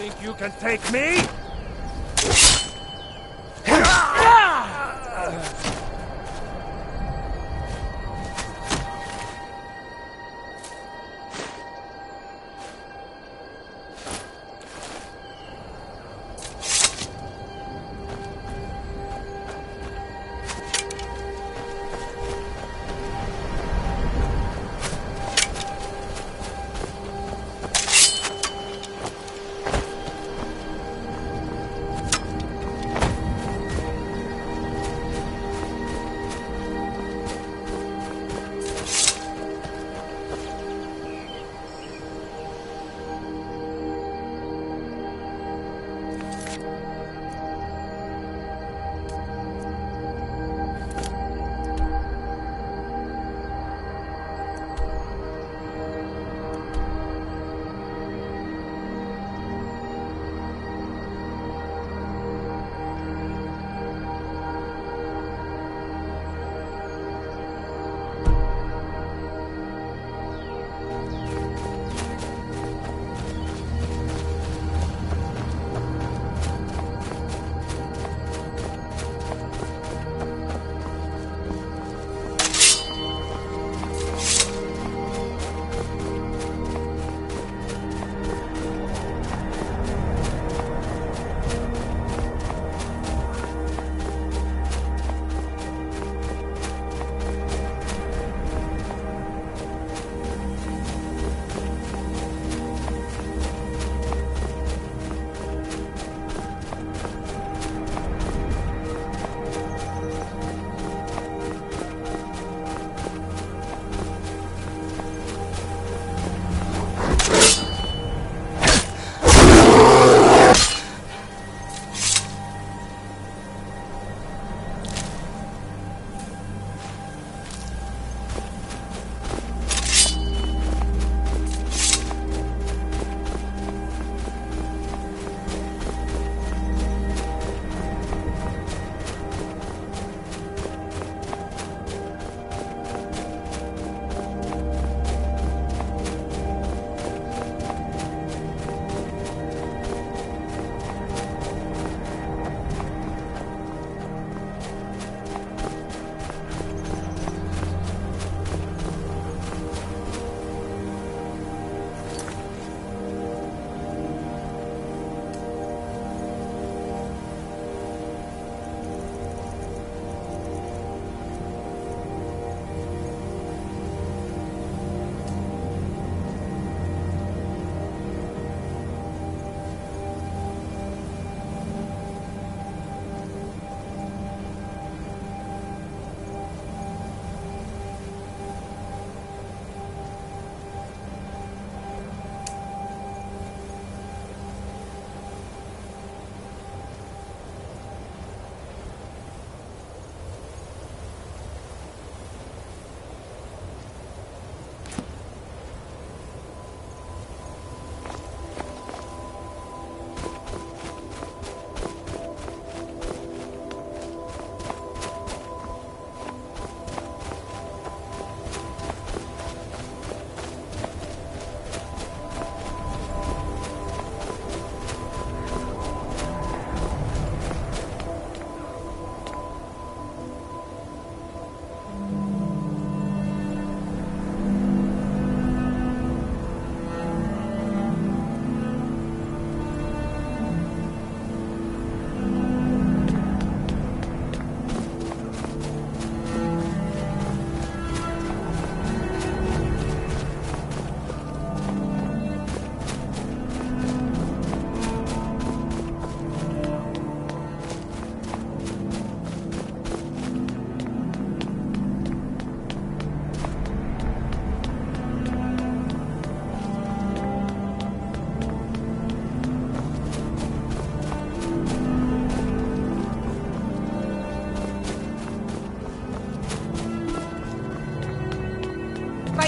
Think you can take me?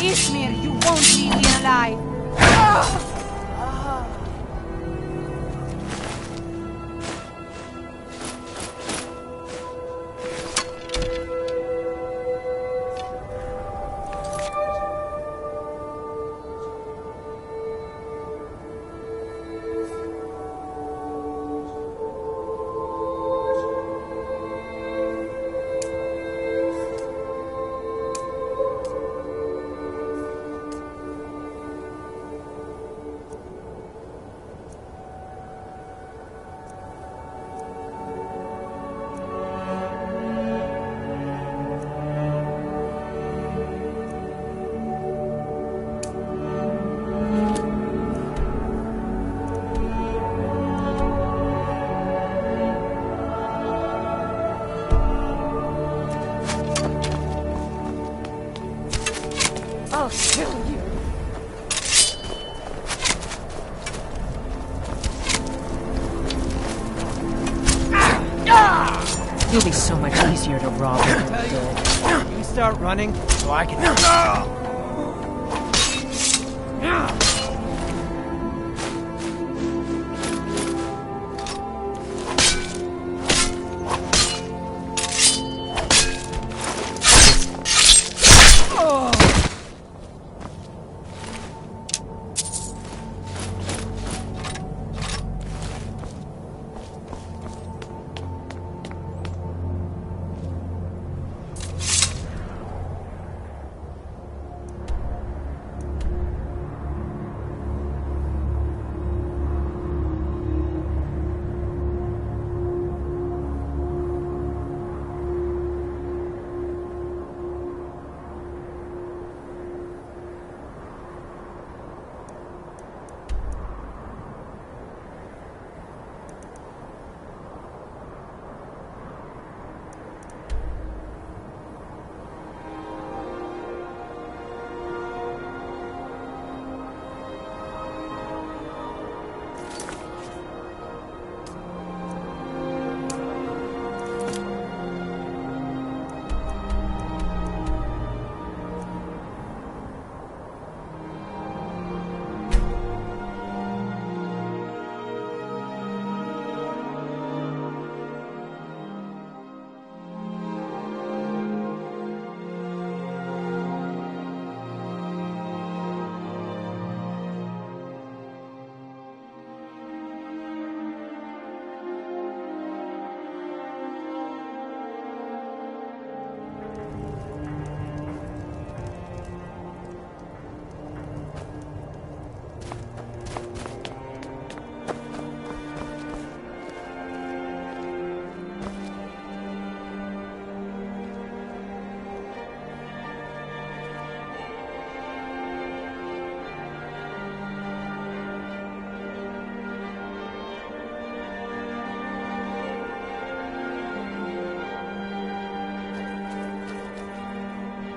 Ishmir, you won't leave me alive! I'll kill you. You'll be so much easier to rob than dead. You start running so I can...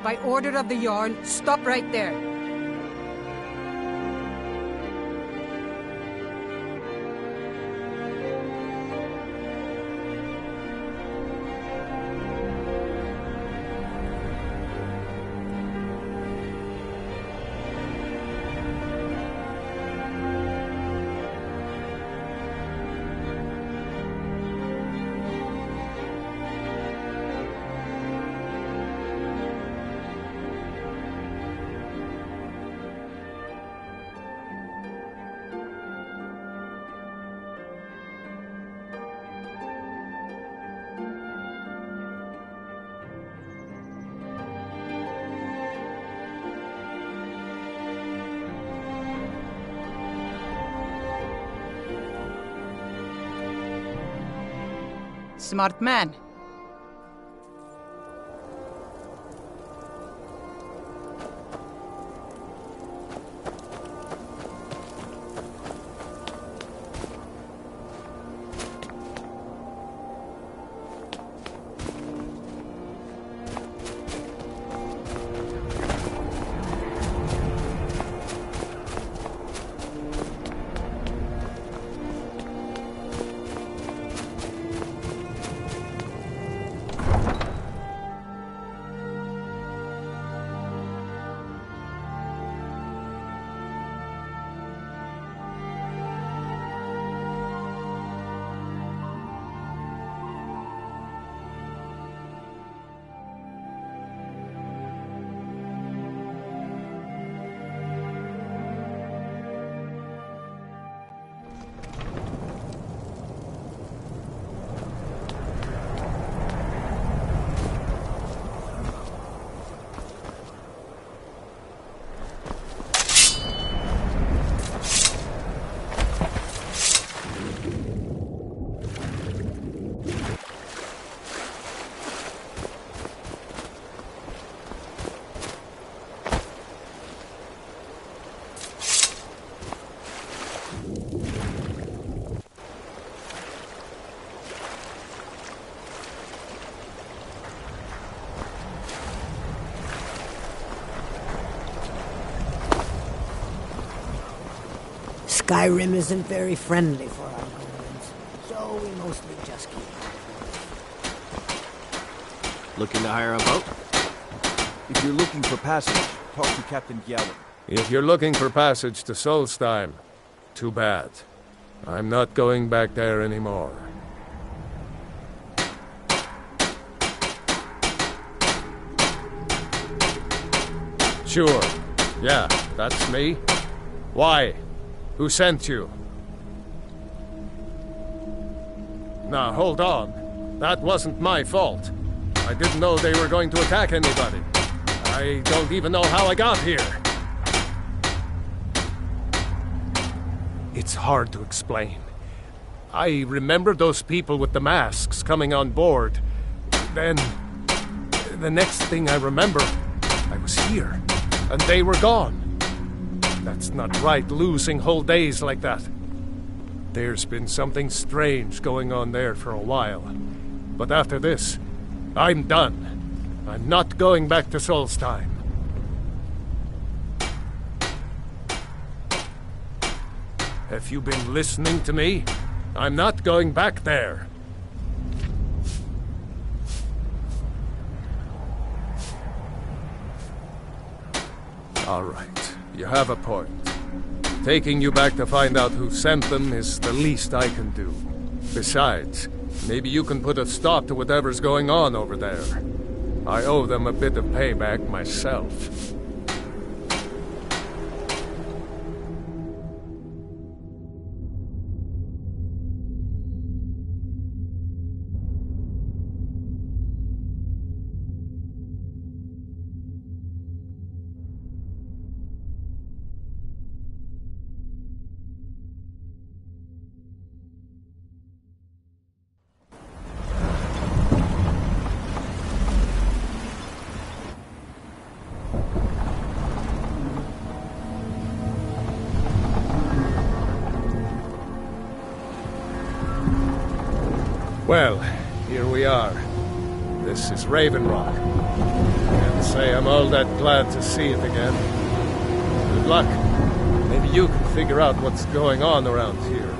By order of the Jarl, stop right there. Smart man. Skyrim isn't very friendly for our golems, so we mostly just keep Looking to hire a boat? If you're looking for passage, talk to Captain Gyallen. If you're looking for passage to Solstheim, too bad. I'm not going back there anymore. Sure. Yeah, that's me. Why? Who sent you? Now, hold on. That wasn't my fault. I didn't know they were going to attack anybody. I don't even know how I got here. It's hard to explain. I remember those people with the masks coming on board. Then, the next thing I remember, I was here, and they were gone. That's not right, losing whole days like that. There's been something strange going on there for a while. But after this, I'm done. I'm not going back to Solstheim. Have you been listening to me? I'm not going back there. All right, you have a point. Taking you back to find out who sent them is the least I can do. Besides, maybe you can put a stop to whatever's going on over there. I owe them a bit of payback myself. Well, here we are. This is Raven Rock. Can't say I'm all that glad to see it again. Good luck. Maybe you can figure out what's going on around here.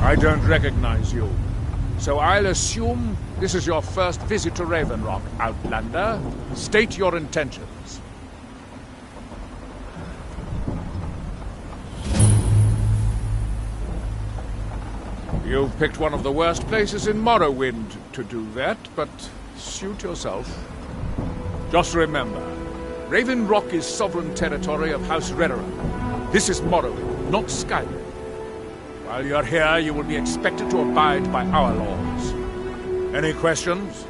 I don't recognize you. So I'll assume this is your first visit to Raven Rock, Outlander. State your intentions. You've picked one of the worst places in Morrowind to do that, but suit yourself. Just remember, Raven Rock is sovereign territory of House Redoran. This is Morrowind, not Skyrim. While you're here, you will be expected to abide by our laws. Any questions?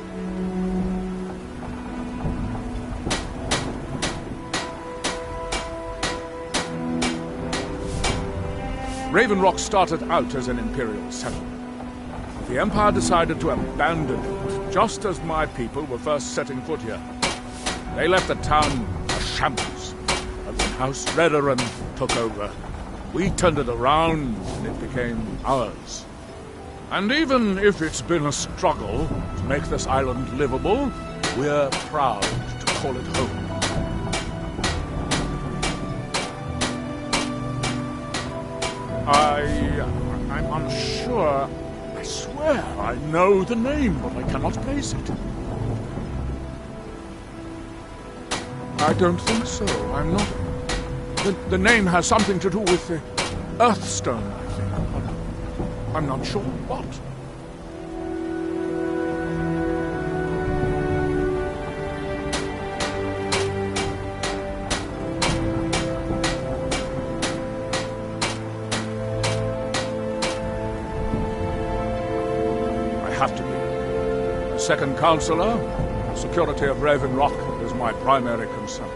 Raven Rock started out as an Imperial settlement. The Empire decided to abandon it, just as my people were first setting foot here. They left the town a shambles, and then House Redoran took over. We turned it around, and it became ours. And even if it's been a struggle to make this island livable, we're proud to call it home. I'm unsure. I swear I know the name, but I cannot place it. I don't think so. I'm not... The name has something to do with the Earthstone, I think, but I'm not sure what. I have to be. As second counselor, the security of Raven Rock is my primary concern.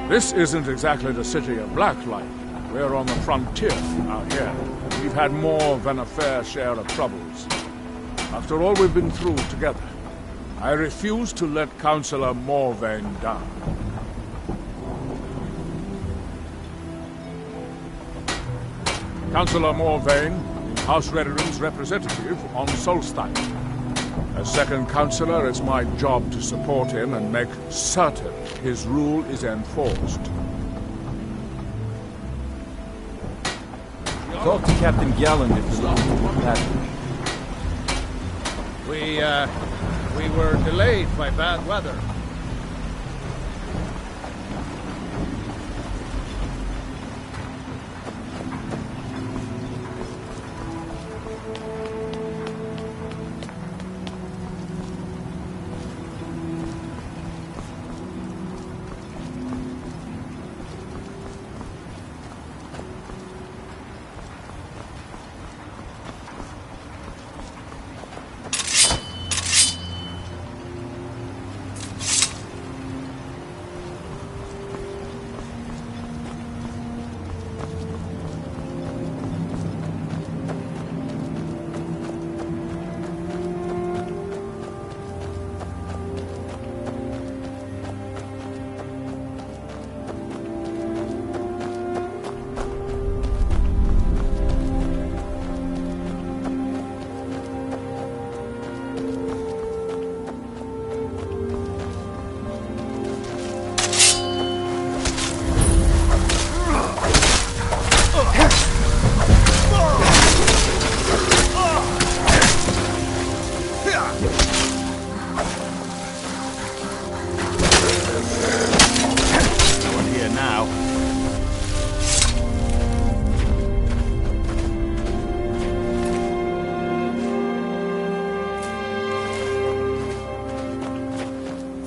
This isn't exactly the city of Blacklight. We're on the frontier out here. We've had more than a fair share of troubles. After all we've been through together, I refuse to let Councillor Morvain down. Councillor Morvain, House Rederin's representative on Solstein. As second councillor, it's my job to support him and make certain his rule is enforced. Talk to Captain Galland if you want. We were delayed by bad weather.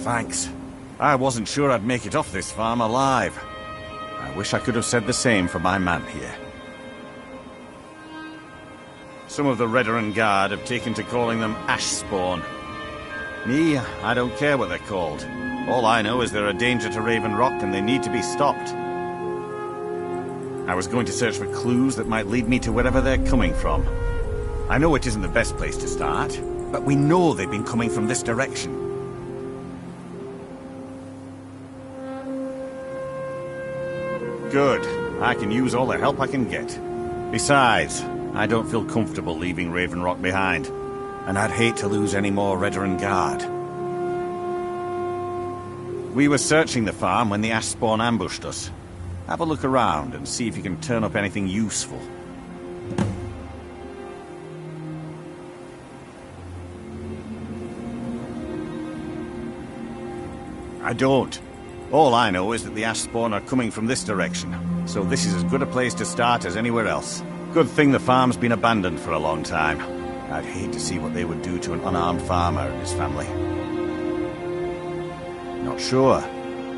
Thanks. I wasn't sure I'd make it off this farm alive. I wish I could have said the same for my man here. Some of the Redoran Guard have taken to calling them ash spawn. Me, I don't care what they're called. All I know is they're a danger to Raven Rock and they need to be stopped. I was going to search for clues that might lead me to wherever they're coming from. I know it isn't the best place to start, but we know they've been coming from this direction. Good. I can use all the help I can get. Besides, I don't feel comfortable leaving Raven Rock behind, and I'd hate to lose any more Redoran Guard. We were searching the farm when the ash spawn ambushed us. Have a look around and see if you can turn up anything useful. I don't. All I know is that the ash spawn are coming from this direction, so this is as good a place to start as anywhere else. Good thing the farm's been abandoned for a long time. I'd hate to see what they would do to an unarmed farmer and his family. Not sure.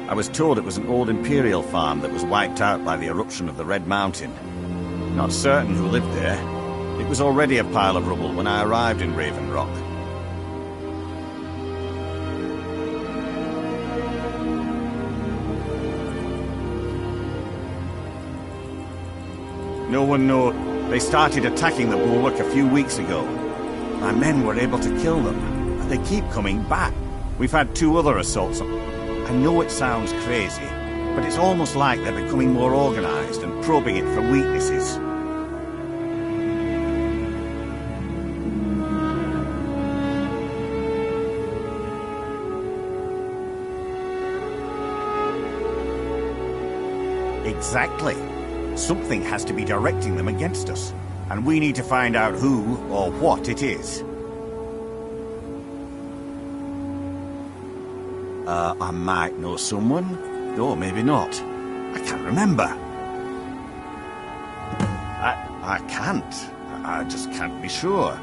I was told it was an old Imperial farm that was wiped out by the eruption of the Red Mountain. Not certain who lived there. It was already a pile of rubble when I arrived in Raven Rock. No one knows. They started attacking the bulwark a few weeks ago. My men were able to kill them, but they keep coming back. We've had 2 other assaults. I know it sounds crazy, but it's almost like they're becoming more organized and probing it for weaknesses. Exactly. Something has to be directing them against us, and we need to find out who or what it is. I might know someone, or maybe not. I can't remember. I can't. I just can't be sure.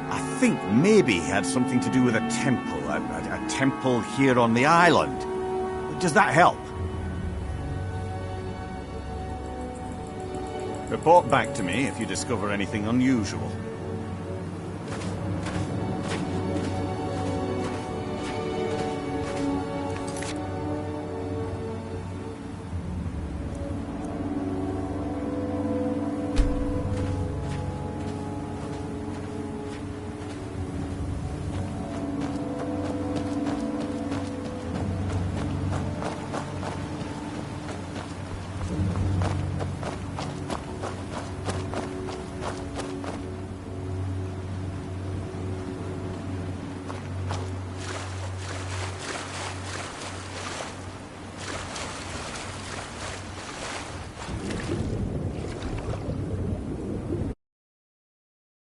I think maybe he had something to do with a temple. A temple here on the island. Does that help? Report back to me if you discover anything unusual.